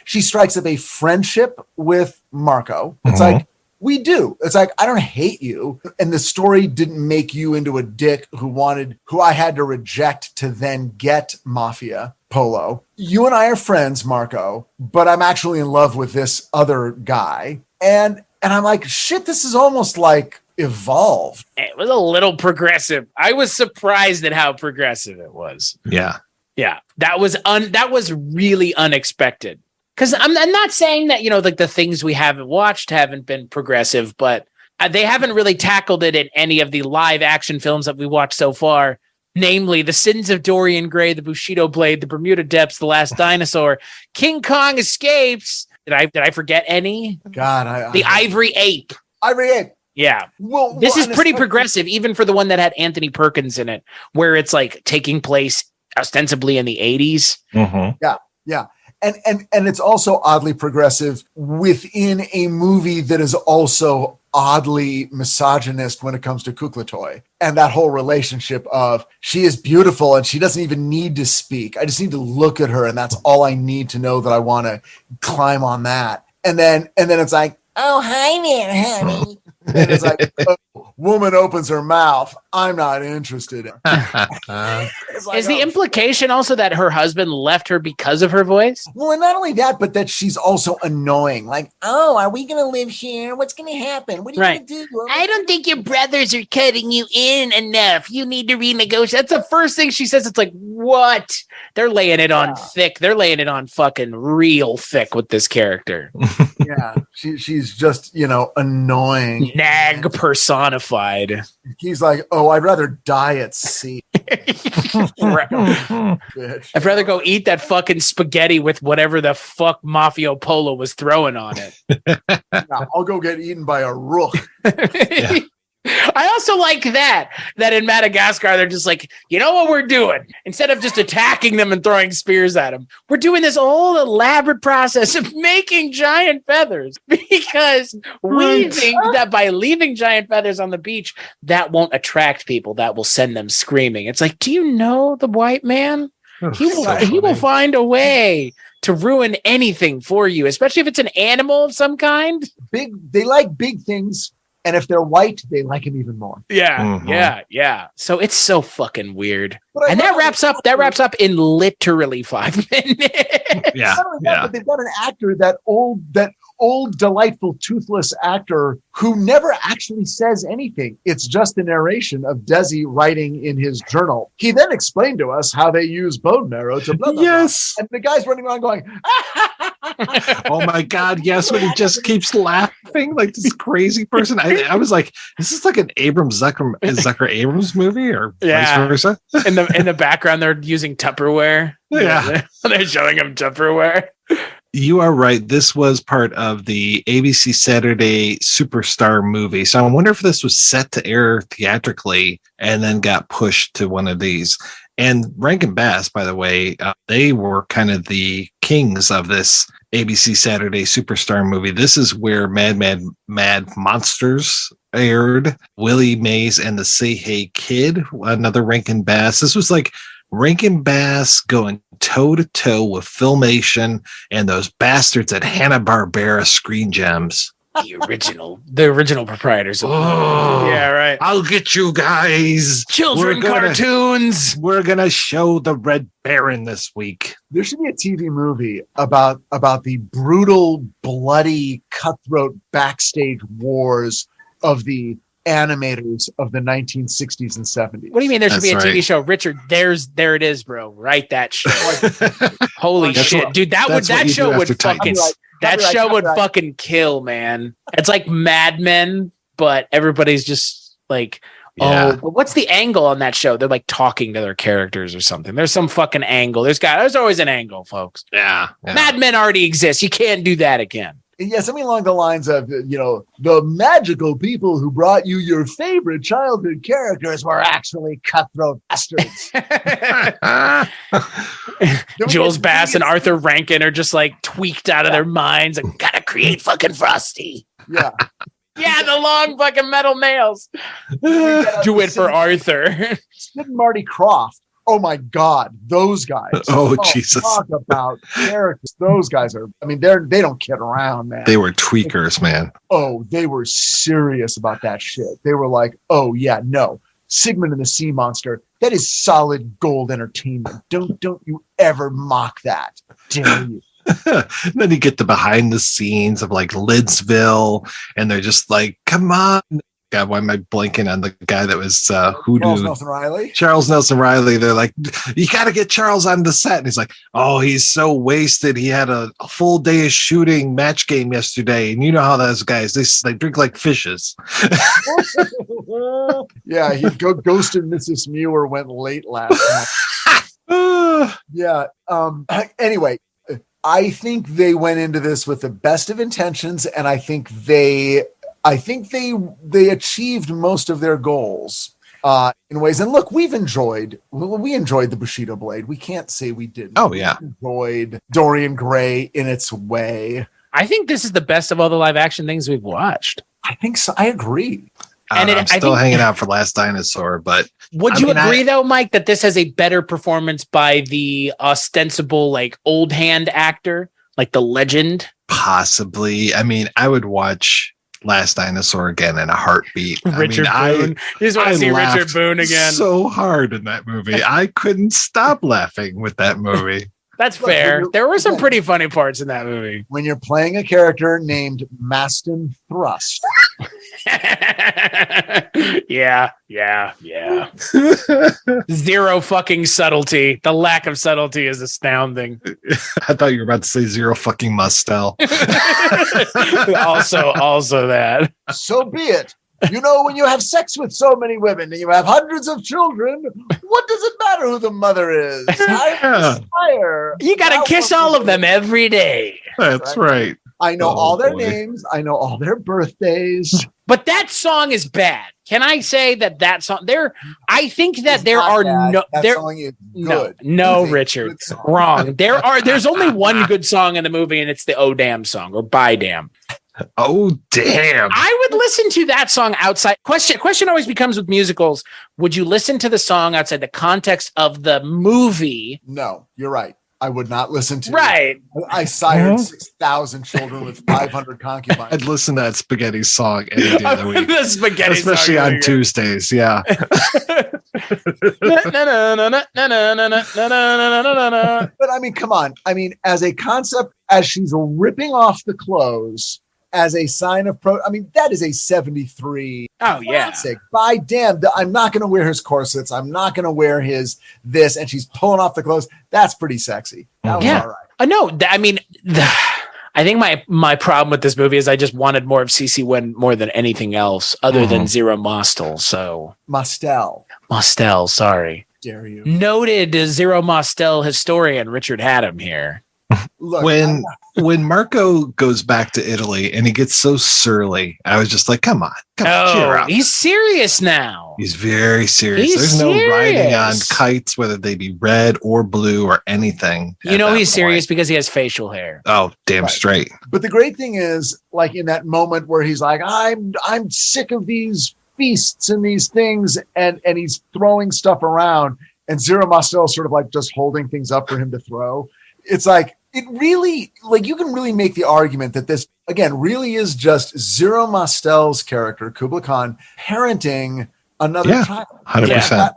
she strikes up a friendship with Marco. It's like, we do. It's like, I don't hate you. And the story didn't make you into a dick who I had to reject to then get Mafia Polo. You and I are friends, Marco, but I'm actually in love with this other guy. And I'm like, shit, this is almost like evolved. It was a little progressive. I was surprised at how progressive it was. Yeah. Yeah. That was really unexpected. Because I'm not saying that, like the things we haven't watched haven't been progressive, but they haven't really tackled it in any of the live action films that we watched so far. Namely, The Sins of Dorian Gray, The Bushido Blade, The Bermuda Depths, The Last Dinosaur, King Kong Escapes. Did I forget any? God, The Ivory Ape. Ivory Ape. Yeah. Well, this is pretty progressive, even for the one that had Anthony Perkins in it, where it's like taking place ostensibly in the 80s. Mm-hmm. Yeah. And it's also oddly progressive within a movie that is also oddly misogynist when it comes to Kukla Toy and that whole relationship of she is beautiful and she doesn't even need to speak. I just need to look at her and that's all I need to know that I want to climb on that. And then it's like, oh, hi there, honey. And it's like, woman opens her mouth, I'm not interested. It's like, Is the implication also that her husband left her because of her voice? well, and not only that, but that she's also annoying. Like, oh, are we going to live here? What's going to happen? What are you going to do? I don't think your brothers are cutting you in enough. You need to renegotiate. That's the first thing she says. It's like, what? They're laying it on thick. They're laying it on fucking real thick with this character. Yeah, she's just, annoying. Nag personified. He's like, oh, I'd rather die at sea. Bitch. I'd rather go eat that fucking spaghetti with whatever the fuck Marco Polo was throwing on it. Yeah, I'll go get eaten by a rook. Yeah. I also like that in Madagascar, they're just like, you know what we're doing? Instead of just attacking them and throwing spears at them, we're doing this whole elaborate process of making giant feathers because we think that by leaving giant feathers on the beach, that won't attract people. That will send them screaming. It's like, do you know the white man? He will find a way to ruin anything for you, especially if it's an animal of some kind. They like big things. And if they're white, they like him even more. Yeah. So it's so fucking weird. And that wraps up in literally 5 minutes. Yeah. But they've got an actor, that old, delightful, toothless actor who never actually says anything. It's just the narration of Desi writing in his journal. He then explained to us how they use bone marrow to blah, blah, yes. Blah. And the guy's running around going, oh my God, yes, when he just keeps laughing like this crazy person. I was like, is this like an Zucker Abrams movie or vice versa? In the background, they're using Tupperware. Yeah. They're showing him Tupperware. You are right. This was part of the ABC Saturday Superstar movie. So I wonder if this was set to air theatrically and then got pushed to one of these. And Rankin Bass, by the way, they were kind of the kings of this ABC Saturday Superstar movie. This is where Mad Monsters aired. Willie Mays and the Say Hey Kid, another Rankin Bass. This was like Rankin Bass going toe to toe with Filmation and those bastards at Hanna-Barbera Screen Gems. The original proprietors. Yeah, right. I'll get you guys. Children cartoons. We're gonna show the Red Baron this week. There should be a TV movie about the brutal, bloody, cutthroat backstage wars of the animators of the 1960s and 70s. What do you mean there should be a TV show? Richard, there it is, bro. Write that show. Holy shit. Dude, that show would fucking fucking kill, man. It's like Mad Men, but everybody's just like, but what's the angle on that show? They're like talking to their characters or something. There's some fucking angle. There's always an angle, folks. Yeah. Mad Men already exists. You can't do that again. Yeah, something along the lines of, the magical people who brought you your favorite childhood characters were actually cutthroat bastards. Jules Bass and Arthur Rankin are just like tweaked out of their minds and gotta create fucking Frosty. Yeah. Yeah, the long fucking metal nails. Do it for Arthur. Sid and Marty Krofft. Oh my God, those guys. Oh Jesus. Talk about characters. Those guys are, they don't kid around, man. They were tweakers, man. Oh, they were serious about that shit. They were like, oh yeah, no. Sigmund and the Sea Monster, that is solid gold entertainment. Don't you ever mock that. Dare you. And then you get the behind the scenes of like Lidsville, and they're just like, come on. God, why am I blanking on the guy that was Charles Nelson Riley? Charles Nelson Riley. They're like, you got to get Charles on the set. And he's like, oh, he's so wasted. He had a full day of shooting match game yesterday. And you know how those guys, they drink like fishes. Yeah, he ghosted Mrs. Muir, went late last night. Yeah. Anyway, I think they went into this with the best of intentions, and I think they achieved most of their goals in ways. And look, we enjoyed the Bushido Blade. We can't say we didn't. Oh yeah, we enjoyed Dorian Gray in its way. I think this is the best of all the live action things we've watched. I think so. I agree. I'm still hanging out for Last Dinosaur, but would you agree though, Mike, that this has a better performance by the ostensible like old hand actor, like the legend? Possibly. I would watch Last Dinosaur again in a heartbeat. Richard Boone. You just want to see Richard Boone again. So hard in that movie. I couldn't stop laughing with that movie. That's fair. There were some pretty funny parts in that movie. When you're playing a character named Maston Thrust. Yeah. Zero fucking subtlety. The lack of subtlety is astounding. I thought you were about to say Zero fucking Mostel. also that. So be it. You know, when you have sex with so many women and you have hundreds of children, what does it matter who the mother is? You got to kiss all of them every day. That's right. I know all their names. I know all their birthdays. But that song is bad. Can I say that song I think that there are song is good. No, Richard, wrong. There's only one good song in the movie, and it's the "Oh Damn" song or "Bye Damn." Oh damn! I would listen to that song outside. Question always becomes with musicals: would you listen to the song outside the context of the movie? No, you're right. I would not listen to it. I sired 6,000 children with 500 concubines. I'd listen to that Spaghetti song any day of the week. The Spaghetti especially song on Tuesdays. Yeah. But I mean, come on. I mean, as a concept, as she's ripping off the clothes as a sign of that is a 73. Oh yeah. Classic. By damn, I'm not going to wear his corsets. I'm not going to wear his this. And she's pulling off the clothes. That's pretty sexy. That was all right. No, I mean, I think my problem with this movie is I just wanted more of CeCe Wynn more than anything else other than Zero Mostel. So Mostel, sorry. Dare you? Noted Zero Mostel historian Richard Haddam here. Look, when Marco goes back to Italy and he gets so surly, I was just like, come on, cheer up. He's serious now. He's very serious. There's no riding on kites, whether they be red or blue or anything. You know he's serious because he has facial hair. Oh, damn straight. But the great thing is, like in that moment where he's like, I'm sick of these feasts and these things, and he's throwing stuff around, and Zero Mostel sort of like just holding things up for him to throw. It's like, it really, like, you can really make the argument that this, again, really is just Zero Mostel's character, Kublai Khan, parenting another child. 100%.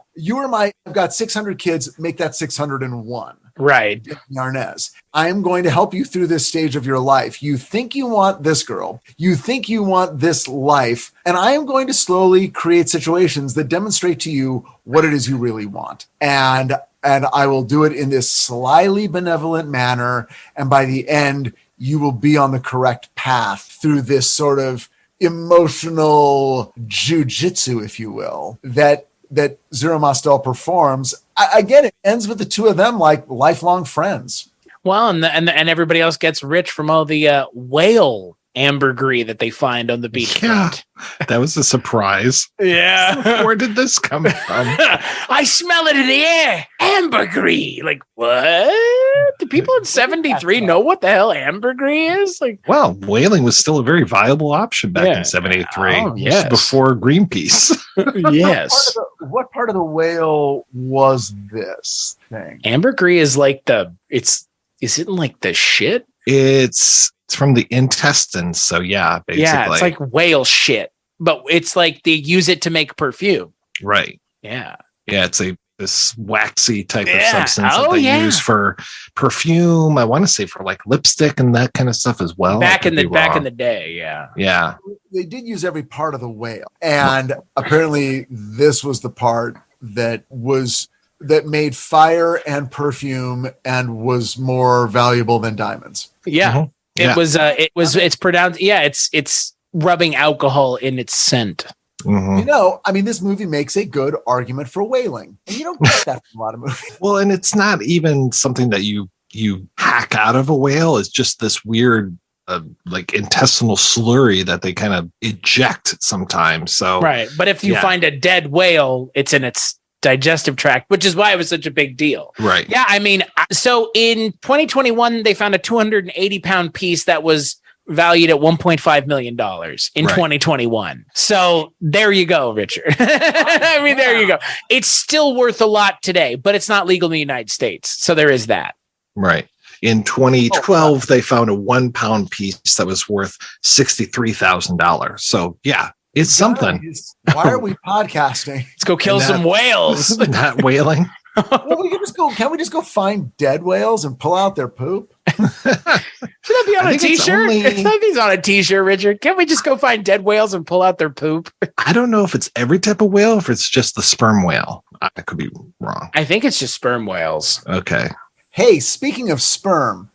I've got 600 kids, make that 601. Right. Desi Arnaz. I am going to help you through this stage of your life. You think you want this girl. You think you want this life. And I am going to slowly create situations that demonstrate to you what it is you really want. And I will do it in this slyly benevolent manner. And by the end, you will be on the correct path through this sort of emotional jujitsu, if you will, that Zero Mostel performs. Again, it ends with the two of them like lifelong friends. Well, and everybody else gets rich from all the whale ambergris that they find on the beach. Yeah, that was a surprise. Yeah. Where did this come from? I smell it in the air. Ambergris. Like, what? Do people in 73 know what the hell ambergris is? Like, well, whaling was still a very viable option back in 73. Oh, yes. Before Greenpeace. Yes. What part of the whale was this thing? Ambergris is like is it like the shit? It's from the intestines. So yeah, basically. Yeah, it's like whale shit, but it's like they use it to make perfume. Right. Yeah. Yeah, it's this waxy type of substance that they use for perfume. I want to say for like lipstick and that kind of stuff as well. Back in the day, yeah. Yeah. They did use every part of the whale. And apparently this was the part that made fire and perfume and was more valuable than diamonds. Yeah. Mm-hmm. It's pronounced. Yeah. It's rubbing alcohol in its scent. Mm-hmm. You know, I mean, this movie makes a good argument for whaling, and you don't get that from a lot of movies. Well, and it's not even something that you hack out of a whale. It's just this weird, like intestinal slurry that they kind of eject sometimes. So right, but if you find a dead whale, it's in its digestive tract, which is why it was such a big deal. Right. Yeah, I mean, so in 2021, they found a 280-pound piece that was valued at $1.5 million in 2021. So there you go, Richard. I mean, there you go. It's still worth a lot today, but it's not legal in the United States. So there is that. Right. In 2012, they found a 1 pound piece that was worth $63,000. So yeah, it's something. Why are we podcasting? Let's go kill some whales. Not whaling. Well, we can just go. Can we just go find dead whales and pull out their poop? Should that be on a T-shirt? That'd on a T-shirt, Richard. Can't we just go find dead whales and pull out their poop? I don't know if it's every type of whale, or if it's just the sperm whale. I could be wrong. I think it's just sperm whales. Okay. Hey, speaking of sperm.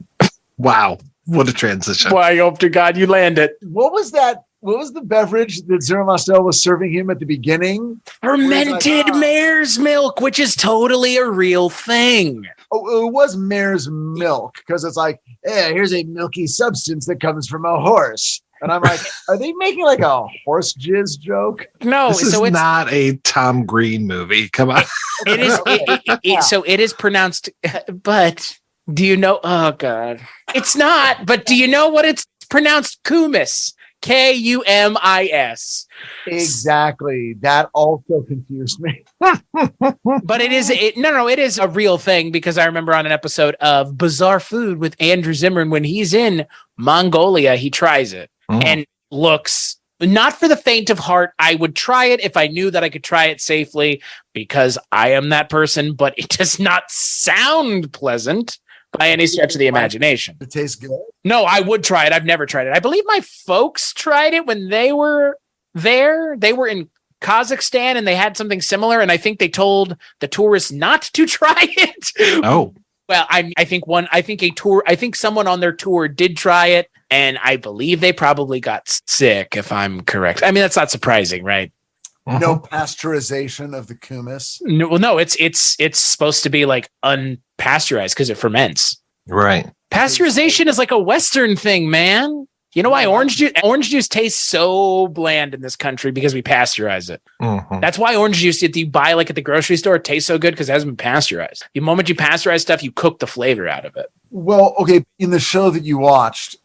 Wow, what a transition. Well, I hope to God you land it. What was that? What was the beverage that Zero Mostel was serving him at the beginning? Fermented mare's milk, which is totally a real thing. Oh, it was mare's milk, because it's like, hey, here's a milky substance that comes from a horse. And I'm like, are they making like a horse jizz joke? No, this is not a Tom Green movie. Come on. It is. So it is pronounced, but do you know? Oh, God. It's not, but do you know what it's pronounced? Kumis. Kumis. Exactly. That also confused me. But it is a real thing, because I remember on an episode of Bizarre Food with Andrew Zimmern, when he's in Mongolia, he tries it and looks not for the faint of heart. I would try it if I knew that I could try it safely, because I am that person, but it does not sound pleasant by any stretch of the imagination. It tastes good? No, I would try it. I've never tried it. I believe my folks tried it when they were there. They were in Kazakhstan and they had something similar, and I think they told the tourists not to try it. Oh. Well, I think someone on their tour did try it, and I believe they probably got sick, if I'm correct. I mean, that's not surprising, right? No pasteurization of the kumis. No, it's supposed to be like unpasteurized because it ferments. Right. Pasteurization is like a Western thing, man. You know why orange juice tastes so bland in this country? Because we pasteurize it. Mm-hmm. That's why orange juice that you buy like at the grocery store tastes so good, because it hasn't been pasteurized. The moment you pasteurize stuff, you cook the flavor out of it. Well, okay. In the show that you watched,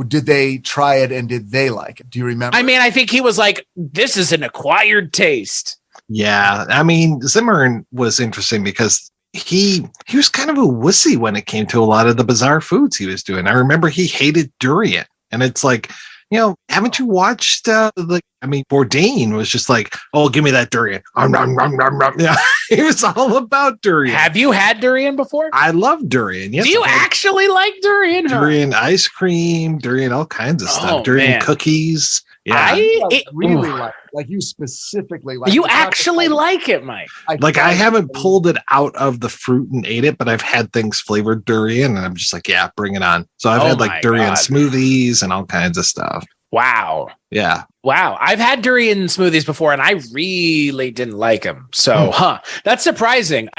did they try it and did they like it? Do you remember? I mean, I think he was like, this is an acquired taste. Yeah. I mean, Zimmern was interesting because he was kind of a wussy when it came to a lot of the bizarre foods he was doing. I remember he hated durian. And it's like, you know, haven't you watched Bourdain was just like, oh, give me that durian. Yeah, he was all about durian. Have you had durian before? I love durian. Yes, do you actually like durian? Durian ice cream, durian, all kinds of stuff. Durian cookies. Yeah, I really like you specifically like. You actually like it, Mike? I haven't pulled it out of the fruit and ate it, but I've had things flavored durian, and I'm just like, yeah, bring it on. So I've had like durian smoothies and all kinds of stuff. Wow. Yeah. Wow. I've had durian smoothies before, and I really didn't like them. So, that's surprising.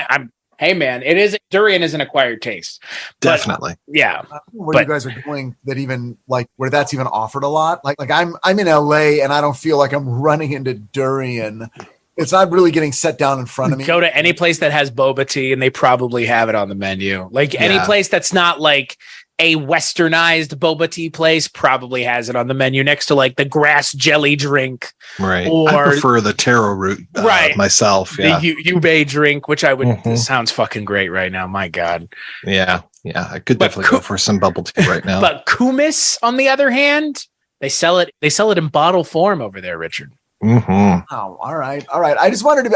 Hey man, durian is an acquired taste. Definitely. But, yeah. Where you guys are going that even like where that's even offered a lot. Like I'm in LA and I don't feel like I'm running into durian. It's not really getting set down in front of me. Go to any place that has boba tea and they probably have it on the menu. Like any place that's not like a westernized boba tea place probably has it on the menu next to like the grass jelly drink. Right. Or I prefer the taro root myself. Yeah. The ube drink, which I would sounds fucking great right now. My God. Yeah. Yeah. I could definitely go for some bubble tea right now. But kumis, on the other hand, they sell it in bottle form over there, Richard. Mm-hmm. Oh, all right. I just wanted to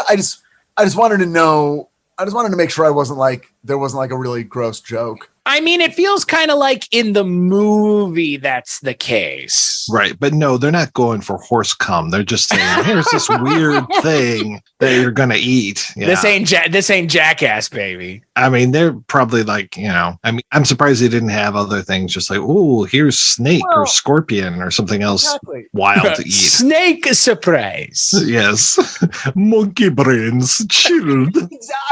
make sure there wasn't like a really gross joke. I mean, it feels kind of like in the movie that's the case. Right. But no, they're not going for horse cum. They're just saying, here's this weird thing that you're going to eat. Yeah. This ain't Jackass, baby. I mean, they're probably like, you know, I mean, I'm surprised they didn't have other things just like, oh, here's snake or scorpion or something else wild to eat. Snake surprise. Yes. Monkey brains chilled.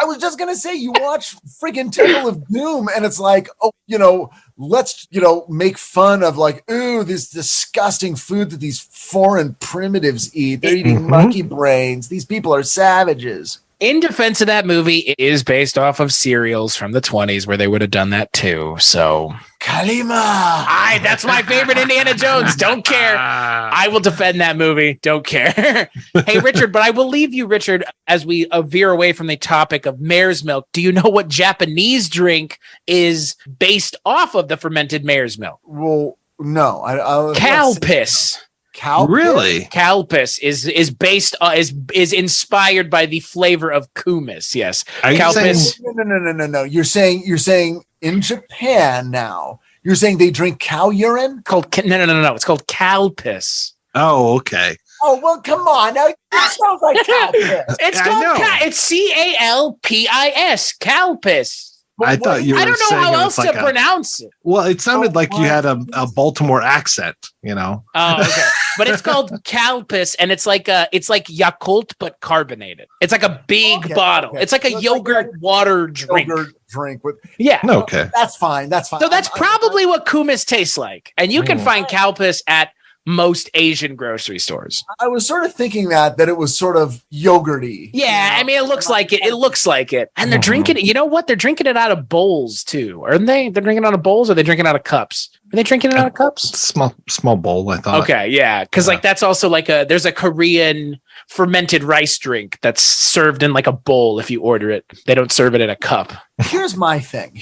I was just going to say, you watch freaking Temple of Doom and it's like, oh, you know, let's, you know, make fun of like, ooh, this disgusting food that these foreign primitives eat. They're eating monkey brains. These people are savages. In defense of that movie, it is based off of cereals from the 20s where they would have done that too. So, Kalima. That's my favorite Indiana Jones. Don't care. I will defend that movie. Don't care. Hey, Richard, but I will leave you, Richard, as we veer away from the topic of mare's milk. Do you know what Japanese drink is based off of the fermented mare's milk? Well, no. Cow piss. Cow Really? Cow piss is based is inspired by the flavor of kumis. Yes. Are you Cow saying- piss. No. You're saying in Japan now. You're saying they drink cow urine? No. It's called cow piss. Oh, okay. Oh, well, come on. Now, it sounds like cow piss. It's I called know. it's CALPIS. Cow piss. I thought you were I don't know saying how it was else like to pronounce it. Well, it sounded like you what? had a Baltimore accent, you know? Oh, okay. But it's called Calpis, and it's like Yakult but carbonated. It's like a big bottle. okay. It's like a So it's yogurt water drink. Yogurt drink with. Yeah. Okay. That's fine. That's fine. So that's probably what kumis tastes like, and you can find Calpis at most Asian grocery stores. I was sort of thinking that it was sort of yogurty. Yeah, I mean, it looks like it. It looks like it, and they're drinking it. You know what? They're drinking it out of bowls too, aren't they? They're drinking it out of bowls, or are they drinking it out of cups? Are they drinking it out of cups? Small bowl, I thought. Okay, yeah, because like that's also like there's a Korean fermented rice drink that's served in like a bowl if you order it. They don't serve it in a cup. Here's my thing.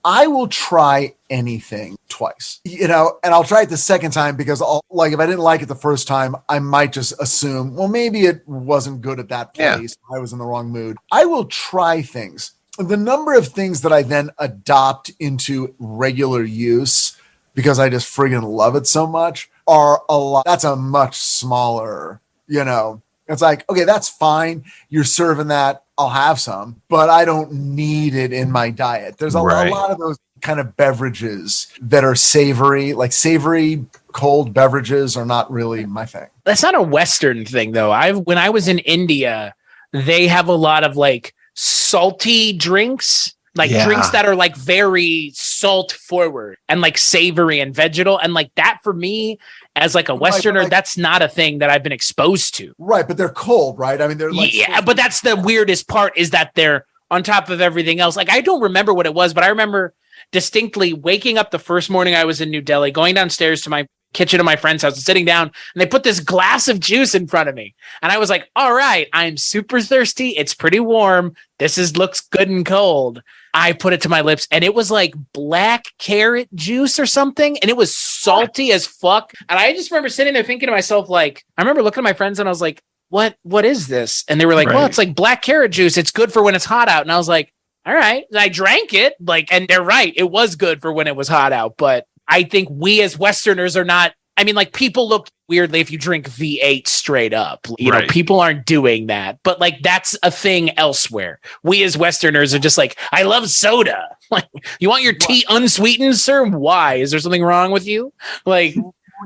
I will try anything twice, and I'll try it the second time because if I didn't like it the first time, I might just assume, well, maybe it wasn't good at that place. Yeah. I was in the wrong mood. I will try things. The number of things that I then adopt into regular use because I just friggin' love it so much are a lot. That's a much smaller, it's like, okay, that's fine. You're serving that. I'll have some, but I don't need it in my diet. There's a lot of those kind of beverages that are savory, like savory cold beverages are not really my thing. That's not a Western thing though. When I was in India, they have a lot of like salty drinks, like drinks that are like very salt forward and like savory and vegetal. And like that for me as like a Westerner, that's not a thing that I've been exposed to. Right. But they're cold, right? I mean, they're like, but that's the weirdest part is that they're on top of everything else. Like I don't remember what it was, but I remember distinctly waking up the first morning I was in New Delhi, going downstairs to my kitchen of my friend's house and sitting down, and they put this glass of juice in front of me. And I was like, all right, I'm super thirsty. It's pretty warm. Looks good and cold. I put it to my lips and it was like black carrot juice or something. And it was salty as fuck. And I just remember sitting there thinking to myself, like, I remember looking at my friends and I was like, what is this? And they were like, well, it's like black carrot juice. It's good for when it's hot out. And I was like, all right. And I drank it, and they're right. It was good for when it was hot out. But I think we as Westerners are not, I mean, like people look weirdly if you drink V8 straight up. You know, people aren't doing that. But like that's a thing elsewhere. We as Westerners are just like, I love soda. Like, you want your tea unsweetened, sir? Why? Is there something wrong with you? Like,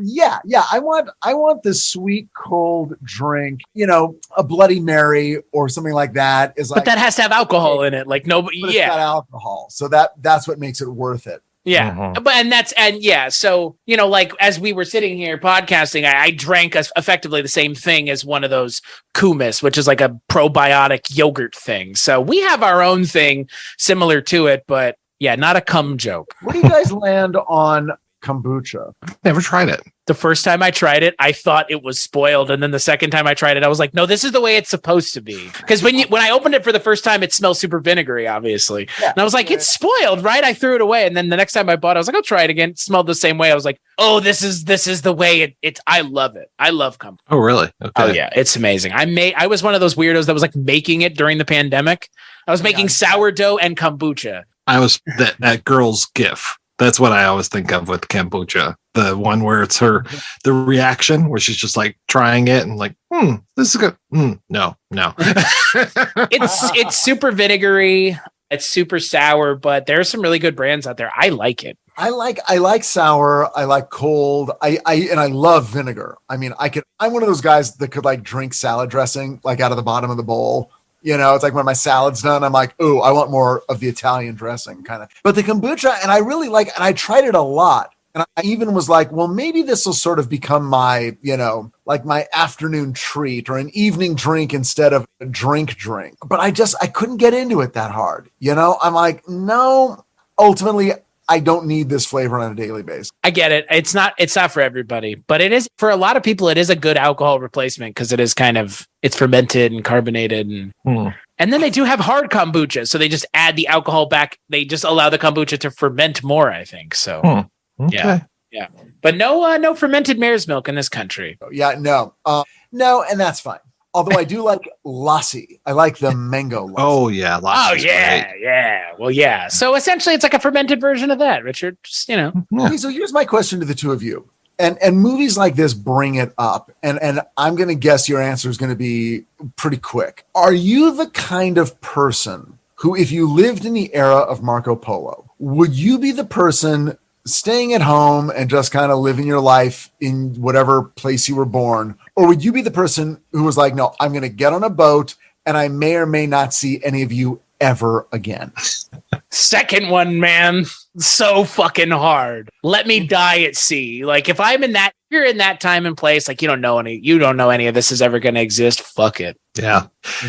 yeah. I want the sweet cold drink. A Bloody Mary or something like that is like. But that has to have alcohol in it. Like nobody. It's got alcohol, so that's what makes it worth it. Yeah. But so, like as we were sitting here podcasting, I drank effectively the same thing as one of those kumis, which is like a probiotic yogurt thing. So we have our own thing similar to it, but yeah, not a cum joke. Where do you guys land on kombucha? Never tried it. The first time I tried it, I thought it was spoiled. And then the second time I tried it, I was like, no, this is the way it's supposed to be. Because when I opened it for the first time, it smells super vinegary, obviously. Yeah. And I was like, it's spoiled, right? I threw it away. And then the next time I bought it, I was like, I'll try it again. It smelled the same way. I was like, oh, this is the way it's, I love it. I love kombucha. Oh, really? Okay. Oh yeah. It's amazing. I was one of those weirdos that was like making it during the pandemic. I was making sourdough and kombucha. I was that girl's gif. That's what I always think of with kombucha. The one where it's the reaction where she's just like trying it and like, this is good. No. It's super vinegary. It's super sour, but there are some really good brands out there. I like it. I like sour. I like cold. I love vinegar. I mean, I'm one of those guys that could like drink salad dressing like out of the bottom of the bowl. It's like when my salad's done, I'm like, ooh, I want more of the Italian dressing kind of. But the kombucha, and I really like, and I tried it a lot. And I even was like, well, maybe this will sort of become my, like my afternoon treat or an evening drink instead of a drink. But I couldn't get into it that hard. I'm like, no, ultimately, I don't need this flavor on a daily basis. I get it. It's not for everybody, but it is for a lot of people. It is a good alcohol replacement because it is it's fermented and carbonated, and then they do have hard kombucha, so they just add the alcohol back. They just allow the kombucha to ferment more, I think. So Okay. yeah, but no fermented mare's milk in this country. Yeah, no, and that's fine. Although I do like lassi. I like the mango lassi. Oh yeah. Oh yeah, yeah. Well, yeah. So essentially, it's like a fermented version of that, Richard. Just, Okay, so here's my question to the two of you. And movies like this bring it up. And I'm going to guess your answer is going to be pretty quick. Are you the kind of person who, if you lived in the era of Marco Polo, would you be the person staying at home and just kind of living your life in whatever place you were born? Or would you be the person who was like, no, I'm going to get on a boat and I may or may not see any of you ever again? Second one, man. So fucking hard. Let me die at sea. Like if you're in that time and place, like you don't know any of this is ever going to exist. Fuck it. Yeah.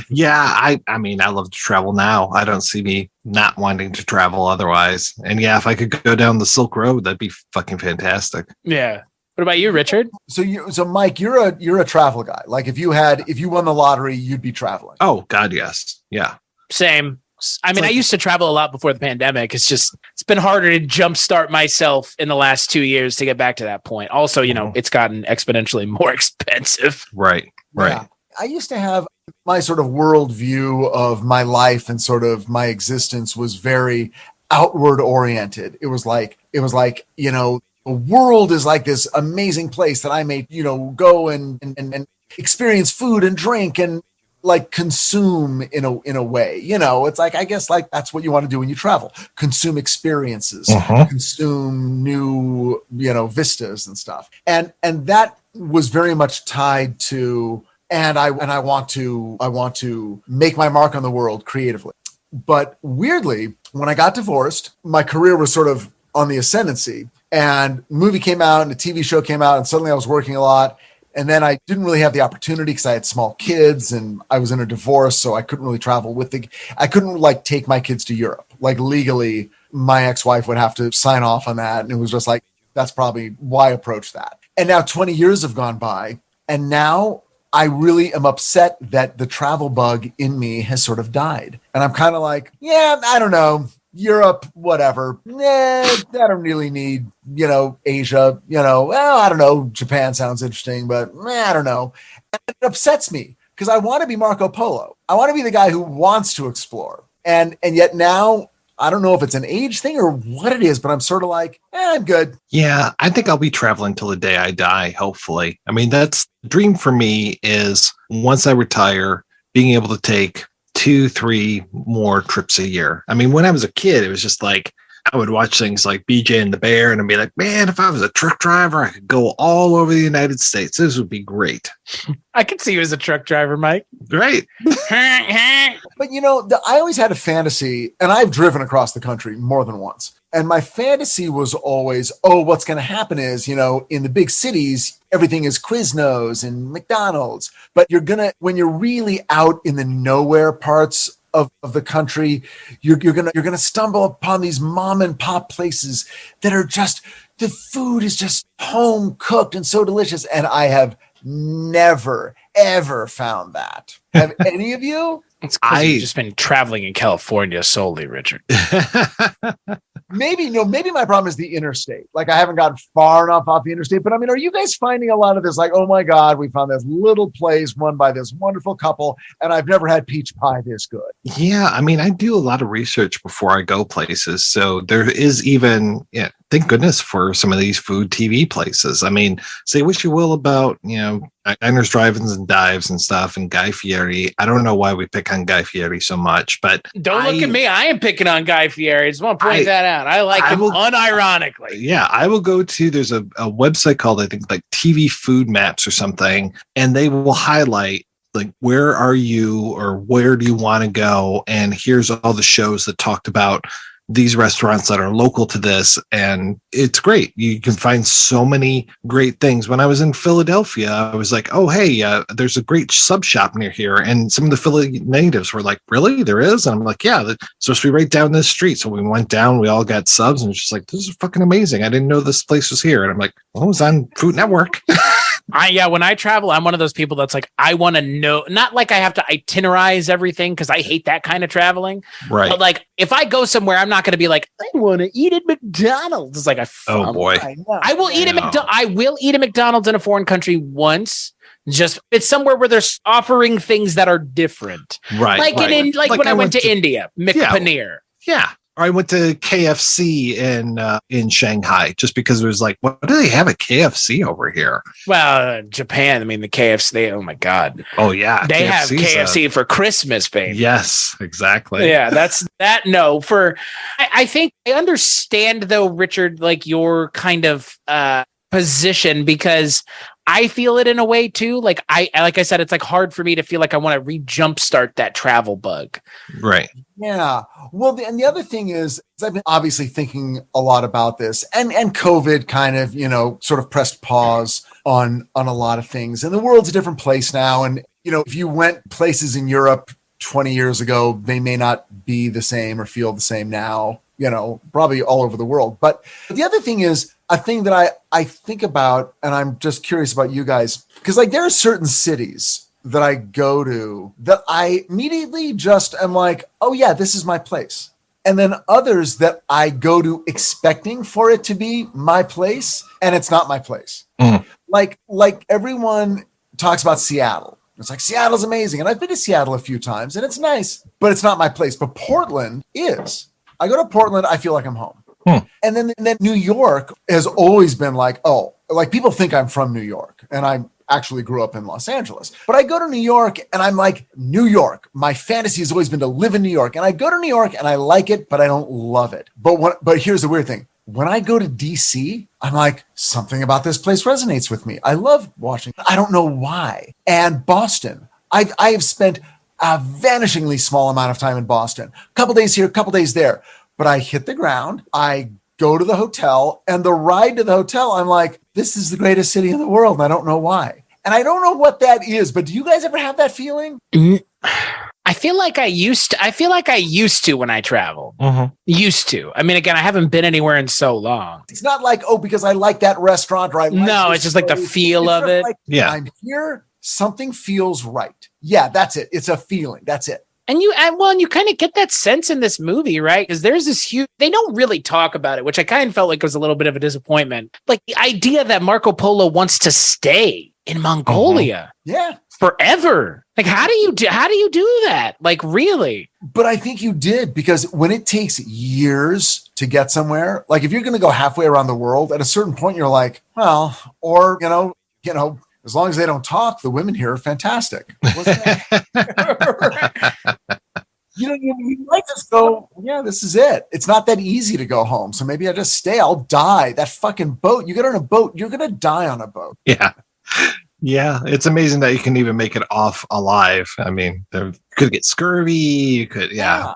Yeah. I mean, I love to travel now. I don't see me not wanting to travel otherwise. And yeah, if I could go down the Silk Road, that'd be fucking fantastic. Yeah. What about you, Richard? So Mike, you're a travel guy. Like if you won the lottery, you'd be traveling. Oh God, yes. Yeah. Same. I mean, I used to travel a lot before the pandemic. It's been harder to jumpstart myself in the last 2 years to get back to that point. Also, it's gotten exponentially more expensive. Right. Yeah. I used to have my sort of worldview of my life and sort of my existence was very outward oriented. It was like, the world is like this amazing place that I may, go and experience food and drink and like consume in a way, it's like, I guess like that's what you want to do when you travel, consume experiences, consume new, vistas and stuff. And that was very much tied to, and I want to make my mark on the world creatively. But weirdly, when I got divorced, my career was sort of on the ascendancy and a movie came out and a TV show came out and suddenly I was working a lot. And then I didn't really have the opportunity because I had small kids and I was in a divorce. So I couldn't really travel I couldn't like take my kids to Europe. Like legally, my ex-wife would have to sign off on that. And it was just like, that's probably why I approached that. And now 20 years have gone by. And now I really am upset that the travel bug in me has sort of died. And I'm kind of like, yeah, I don't know. Europe, whatever. I don't really need, Asia, well, I don't know. Japan sounds interesting, but I don't know. And it upsets me because I want to be Marco Polo. I want to be the guy who wants to explore. And yet now, I don't know if it's an age thing or what it is, but I'm sort of like, I'm good. Yeah, I think I'll be traveling till the day I die, hopefully. I mean, that's the dream for me is once I retire, being able to take 2-3 more trips a year. I mean, when I was a kid, it was just like I would watch things like BJ and the Bear and I'd be like, man, if I was a truck driver, I could go all over the United States. This would be great. I could see you as a truck driver, Mike. Right. But I always had a fantasy, and I've driven across the country more than once. And my fantasy was always, what's going to happen is, in the big cities, everything is Quiznos and McDonald's. But when you're really out in the nowhere parts of the country, you're gonna stumble upon these mom and pop places that are just, the food is just home cooked and so delicious. And I have never, ever found that. Have any of you? It's because you've just been traveling in California solely, Richard. Maybe my problem is the interstate. Like I haven't gotten far enough off the interstate, but I mean, are you guys finding a lot of this? Like, oh my God, we found this little place run by this wonderful couple and I've never had peach pie this good. Yeah. I mean, I do a lot of research before I go places. So there is even, thank goodness for some of these food TV places. I mean, say what you will about, diners, drive-ins and dives and stuff and Guy Fieri. I don't know why we pick on Guy Fieri so much, but don't look at me. I am picking on Guy Fieri. I just want to point that out. I like him unironically. Yeah, I will go to, there's a website called, I think, like TV Food Maps or something, and they will highlight like, where are you or where do you want to go? And here's all the shows that talked about these restaurants that are local to this. And it's great. You can find so many great things. When I was in Philadelphia, I was like, oh, hey, there's a great sub shop near here. And some of the Philly natives were like, really? There is? And I'm like, yeah, it's supposed to be right down this street. So we went down, we all got subs, and it's just like, this is fucking amazing. I didn't know this place was here. And I'm like, well, it was on Food Network. When I travel, I'm one of those people that's like, I want to know, not like I have to itinerize everything because I hate that kind of traveling. Right. But like, if I go somewhere, I'm not going to be like, I want to eat at McDonald's. It's like, oh boy, I will eat at McDonald's in a foreign country once. Just it's somewhere where they're offering things that are different. Right. Like right. When I went to India, McPaneer. Yeah. Or I went to KFC in Shanghai just because it was like, what do they have at KFC over here? Well, Japan, I mean, the KFC, oh my God. Oh, yeah. They have KFC for Christmas, baby. Yes, exactly. Yeah, that's that. No, I think I understand, though, Richard, like your kind of position, because I feel it in a way too. Like I said, it's like hard for me to feel like I want to jumpstart that travel bug. Right. Yeah. Well, and the other thing is I've been obviously thinking a lot about this, and COVID kind of, sort of pressed pause on a lot of things, and the world's a different place now. And, if you went places in Europe 20 years ago, they may not be the same or feel the same now, probably all over the world. But the other thing is, a thing that I think about, and I'm just curious about you guys, because like there are certain cities that I go to that I immediately just am like, oh yeah, this is my place. And then others that I go to expecting for it to be my place, and it's not my place. Mm. Like everyone talks about Seattle. It's like, Seattle's amazing. And I've been to Seattle a few times and it's nice, but it's not my place. But Portland is. I go to Portland, I feel like I'm home. And then New York has always been like, oh, like people think I'm from New York, and I actually grew up in Los Angeles. But I go to New York and I'm like, New York. My fantasy has always been to live in New York. And I go to New York and I like it, but I don't love it. But here's the weird thing. When I go to DC, I'm like, something about this place resonates with me. I love Washington. I don't know why. And Boston. I have spent a vanishingly small amount of time in Boston. A couple days here, a couple days there. But I hit the ground, I go to the hotel, and the ride to the hotel, I'm like, this is the greatest city in the world, and I don't know why. And I don't know what that is, but do you guys ever have that feeling? I feel like I used to when I travel. Mm-hmm. Used to. I mean, again, I haven't been anywhere in so long. It's not like, oh, because I like that restaurant, or I like No, it's just like the feel of it. Like, yeah. I'm here, something feels right. Yeah, that's it. It's a feeling. That's it. And you kind of get that sense in this movie, right? Because there's this huge, they don't really talk about it, which I kind of felt like was a little bit of a disappointment. Like the idea that Marco Polo wants to stay in Mongolia. Yeah. Forever. Like, how do you do that? Like, really? But I think you did, because when it takes years to get somewhere, like if you're going to go halfway around the world, at a certain point, you're like, well, or, as long as they don't talk, the women here are fantastic. You might just go, yeah, this is it. It's not that easy to go home. So maybe I just stay. I'll die. That fucking boat. You get on a boat, you're going to die on a boat. Yeah. Yeah. It's amazing that you can even make it off alive. I mean, you could get scurvy. You could,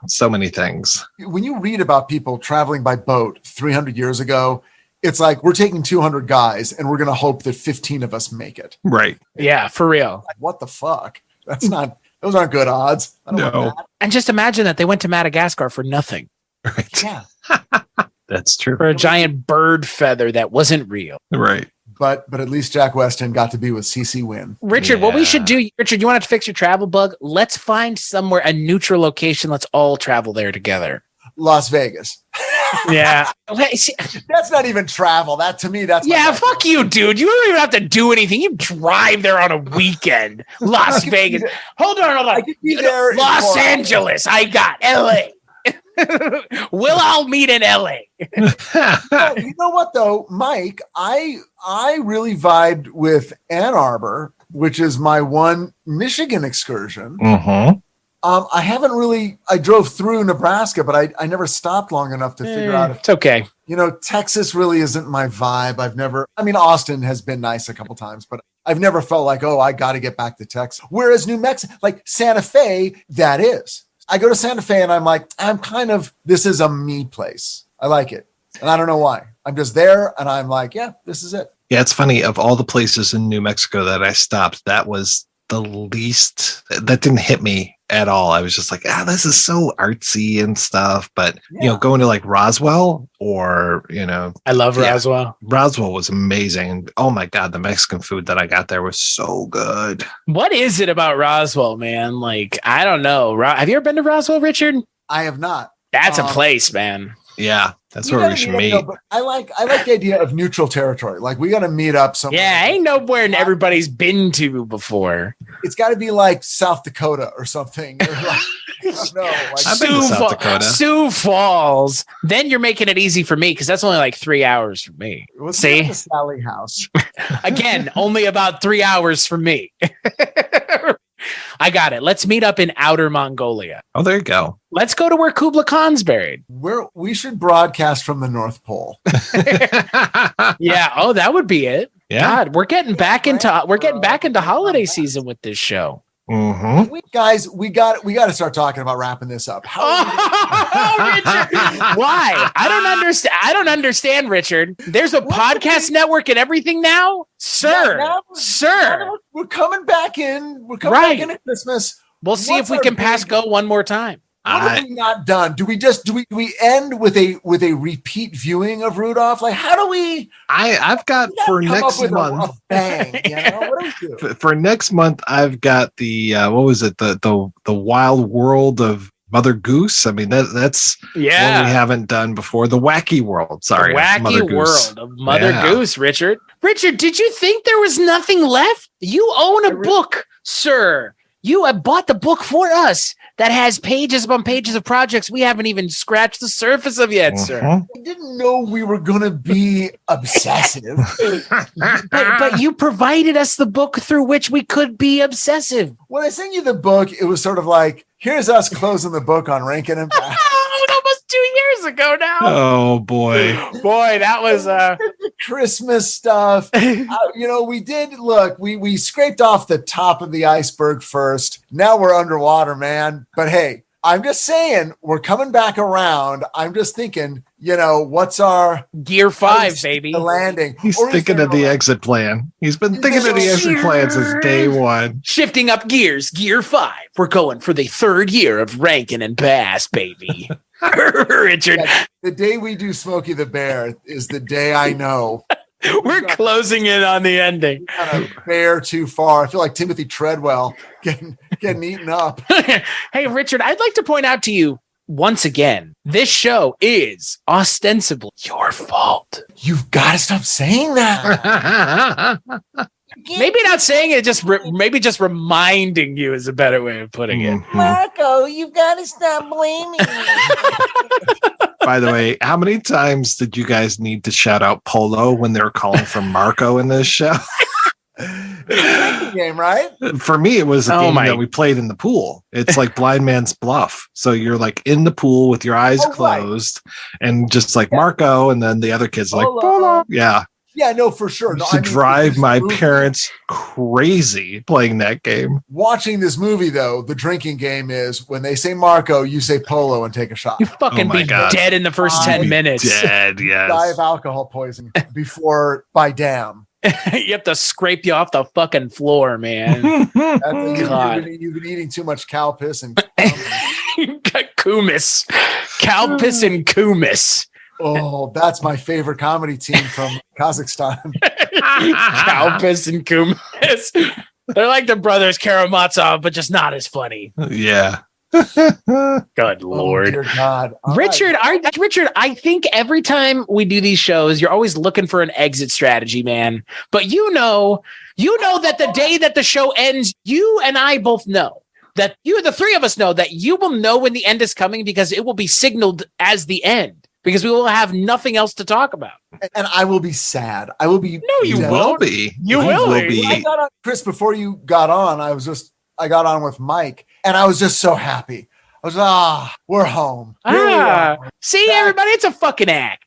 so many things. When you read about people traveling by boat 300 years ago, it's like we're taking 200 guys and we're going to hope that 15 of us make it. Right. Yeah, for real. Like, what the fuck? Those aren't good odds. I don't want that. And just imagine that they went to Madagascar for nothing. Right. Yeah. That's true. For a giant bird feather that wasn't real. Right. But at least Jack Weston got to be with CeCe Wynn. Richard, what we should do, Richard, you want to fix your travel bug? Let's find somewhere, a neutral location. Let's all travel there together. Las Vegas. Yeah. That's not even travel. That to me, that's fuck you, dude. You don't even have to do anything. You drive there on a weekend. Las Vegas. Hold on. I could be there. Los Angeles. I got LA. We'll all meet in LA. Well, you know what though, Mike? I really vibed with Ann Arbor, which is my one Michigan excursion. Mm-hmm. I drove through Nebraska, but I never stopped long enough to figure out if it's okay. Texas really isn't my vibe. Austin has been nice a couple times, but I've never felt like, oh, I got to get back to Texas. Whereas New Mexico, like Santa Fe, that is. I go to Santa Fe and I'm like, this is a me place. I like it. And I don't know why. I'm just there and I'm like, yeah, this is it. Yeah, it's funny. Of all the places in New Mexico that I stopped, that was the least, that didn't hit me at all. I was just like, this is so artsy and stuff. But, going to like Roswell or, I love Roswell. Roswell was amazing. And oh my God, the Mexican food that I got there was so good. What is it about Roswell, man? Like, I don't know. Have you ever been to Roswell, Richard? I have not. That's a place, man. Yeah, that's where we should meet. I like the idea of neutral territory. Like, we got to meet up somewhere. Yeah, ain't nowhere everybody's been to before. It's got to be like South Dakota or something. Or like, I've been to South Dakota. Sioux Falls. Then you're making it easy for me because that's only like 3 hours for me. See, the Sally House. Again, only about 3 hours for me. I got it. Let's meet up in Outer Mongolia. Oh, there you go. Let's go to where Kublai Khan's buried. We should broadcast from the North Pole. Yeah. Oh, that would be it. Yeah. God, we're getting back into holiday season with this show. Mm-hmm. Guys, we got to start talking about wrapping this up. Richard, why? I don't understand, Richard. There's a podcast network and everything now, sir. Now we're coming back in. We're coming back in at Christmas. We'll see if we can pass go one more time. What have we not done? Do we end with a repeat viewing of Rudolph? Like, how do we? I've got for next month. A bang, What do we do? For next month, I've got the what was it? The Wild World of Mother Goose. I mean, that's one we haven't done before. The Wacky World. Sorry, the Wacky World of Mother Goose. Richard, did you think there was nothing left? You own a book, sir. You have bought the book for us that has pages upon pages of projects we haven't even scratched the surface of yet, sir. I didn't know we were going to be obsessive. but you provided us the book through which we could be obsessive. When I sent you the book, it was sort of like, here's us closing the book on Rankin and Bass. Almost 2 years ago now. Oh, boy. That was Christmas stuff. We did look, we scraped off the top of the iceberg first. Now we're underwater, man. But hey, I'm just saying we're coming back around. I'm just thinking, what's our Gear 5, baby? The landing. He's thinking of the exit plan. He's been thinking of the exit plan since day one. Shifting up gears, Gear 5. We're going for the 3rd year of Rankin and Bass, baby. Richard. Yeah, the day we do Smokey the Bear is the day I know. We're closing in on the ending. Kind of bear too far. I feel like Timothy Treadwell getting eaten up. Hey, Richard, I'd like to point out to you once again, this show is ostensibly your fault. You've got to stop saying that. Maybe not saying it, maybe just reminding you is a better way of putting it. Marco, you've got to stop blaming me. By the way, how many times did you guys need to shout out Polo when they were calling for Marco in this show? It's a game, right? For me, it was a game that we played in the pool. It's like Blind Man's Bluff. So you're like in the pool with your eyes closed and just like Marco, and then the other kids like Polo. Yeah. Yeah, no, for sure. To drive my parents crazy playing that game. Watching this movie, though, the drinking game is when they say Marco, you say Polo and take a shot. You fucking be dead in the first 10 minutes. Dead, yes. Die of alcohol poisoning before by damn. You have to scrape you off the fucking floor, man. You've been eating too much cow piss and kumis. Cow piss and kumis. Oh, that's my favorite comedy team from Kazakhstan. Cow piss and kumis. They're like the brothers Karamazov, but just not as funny. Yeah. Good Lord. Dear God. Richard, I think every time we do these shows, you're always looking for an exit strategy, man. But you know that the day that the show ends, you and I both know that the three of us know that you will know when the end is coming because it will be signaled as the end. Because we will have nothing else to talk about. And I will be sad. I will be. No, you will be. You will be. When I got on, Chris, before you got on, I got on with Mike and I was just so happy. I was, we're home. See, everybody, it's a fucking act.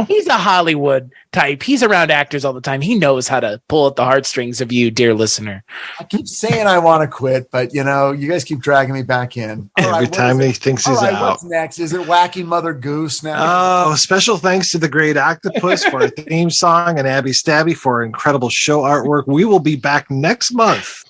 He's a Hollywood type. He's around actors all the time. He knows how to pull at the heartstrings of you, dear listener. I keep saying I want to quit, but you guys keep dragging me back in. All right, Every time what is he it? thinks All he's right, out. what's next? Is it Wacky Mother Goose now? Oh, special thanks to the Great Octopus for our theme song and Abby Stabby for our incredible show artwork. We will be back next month,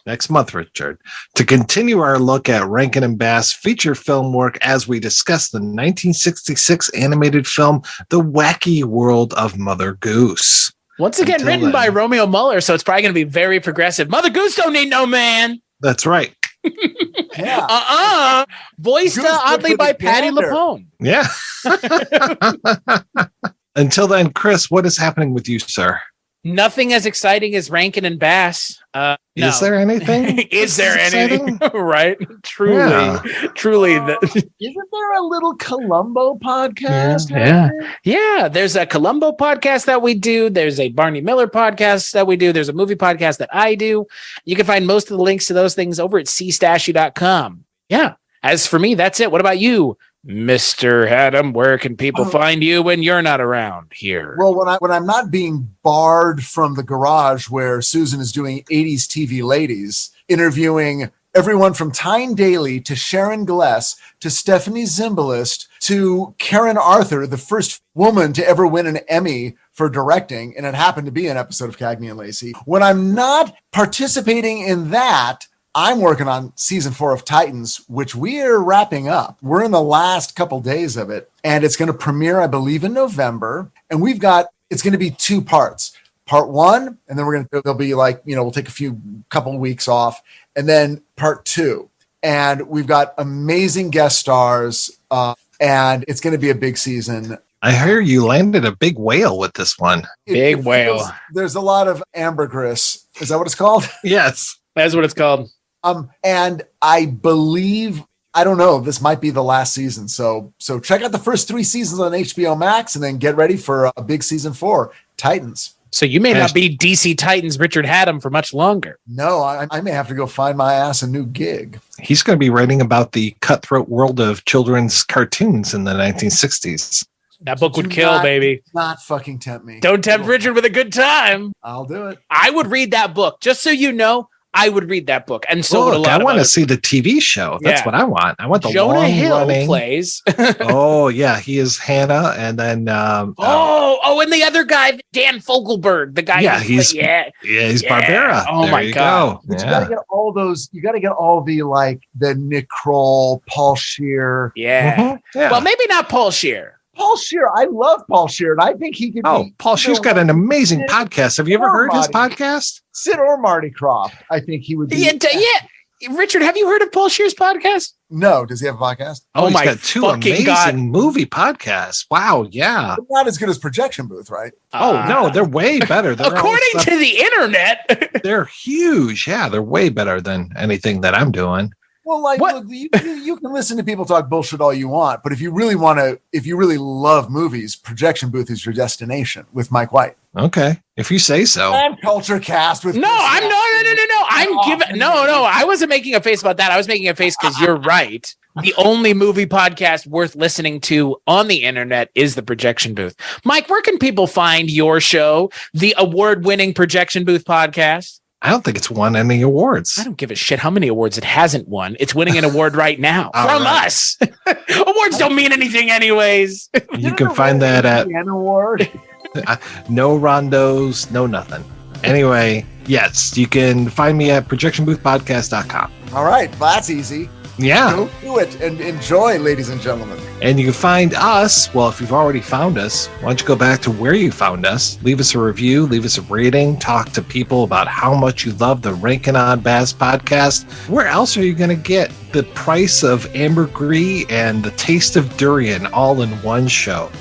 Richard, to continue our look at Rankin and Bass feature film work as we discuss the 1966 animated film, The Wacky World of Mother Goose. Once again, Until written then. by Romeo Muller, so it's probably going to be very progressive. Mother Goose don't need no man. That's right. Yeah. Voiced Goose oddly good by for the Patty gander. LaPone. Yeah. Until then, Chris, what is happening with you, sir? Nothing as exciting as Rankin and Bass. No. Is there anything? Is there anything? exciting? Right? Truly. Yeah. Truly. Isn't there a little Columbo podcast? Yeah. There's a Columbo podcast that we do. There's a Barney Miller podcast that we do. There's a movie podcast that I do. You can find most of the links to those things over at cstashy.com. Yeah. As for me, that's it. What about you, Mr. Adam? Where can people find you when you're not around here? Well, when I'm not being barred from the garage where Susan is doing 80s TV ladies, interviewing everyone from Tyne Daly to Sharon Gless to Stephanie Zimbalist to Karen Arthur, the first woman to ever win an Emmy for directing, and it happened to be an episode of Cagney and Lacey. When I'm not participating in that, I'm working on season 4 of Titans, which we're wrapping up. We're in the last couple days of it, and it's going to premiere, I believe, in November. And it's going to be 2 parts. Part 1, and then there'll be we'll take couple weeks off, and then part 2. And we've got amazing guest stars, and it's going to be a big season. I hear you landed a big whale with this one. Big whale. There's a lot of ambergris. Is that what it's called? Yes. That's what it's called. And I believe, I don't know, this might be the last season. So check out the first 3 seasons on HBO Max and then get ready for a big season 4, Titans. So you may not be DC Titans Richard Haddam for much longer. No, I may have to go find my ass a new gig. He's going to be writing about the cutthroat world of children's cartoons in the 1960s. That book would kill, baby. Not fucking tempt me. Don't tempt Richard with a good time. I'll do it. I would read that book. Just so you know, I would read that book. And so would a lot I of want to others. see the TV show. That's what I want. I want the Jonah Hill running plays. Oh, yeah. He is Hannah. And then and the other guy, Dan Fogelberg, the guy. he's Barbera. Oh, there my you God. Go. But you gotta get all those. You gotta get all the Nick Kroll, Paul Scheer. Yeah. Mm-hmm. Yeah. Well, maybe not Paul Scheer. Paul Scheer. I love Paul Scheer, and I think he could. Paul Scheer's got an amazing podcast. Have you ever heard his podcast? Sid or Marty Krofft. I think he would be. Yeah. Richard, have you heard of Paul Scheer's podcast? No. Does he have a podcast? Oh, he's my got 2 fucking amazing God. movie podcasts. Wow. Yeah. But not as good as Projection Booth, right? No, they're way better. According to the internet. They're huge. Yeah, they're way better than anything that I'm doing. Well, look, you can listen to people talk bullshit all you want, but if you really love movies, Projection Booth is your destination with Mike White. Okay, if you say so. And Culture Cast with No. I wasn't making a face about that. I was making a face because you're right. The only movie podcast worth listening to on the internet is the Projection Booth. Mike, where can people find your show, the award-winning Projection Booth podcast? I don't think it's won any awards. I don't give a shit how many awards it hasn't won. It's winning an award right now from us. Awards don't mean anything anyways. You can find that at an award. no rondos, no nothing. Anyway, yes, you can find me at projectionboothpodcast.com. All right, well, that's easy. Yeah. Go do it and enjoy, ladies and gentlemen. And you can find us, well, if you've already found us, why don't you go back to where you found us, leave us a review, leave us a rating, talk to people about how much you love the Rankin Bass podcast. Where else are you going to get the price of ambergris and the taste of durian all in one show?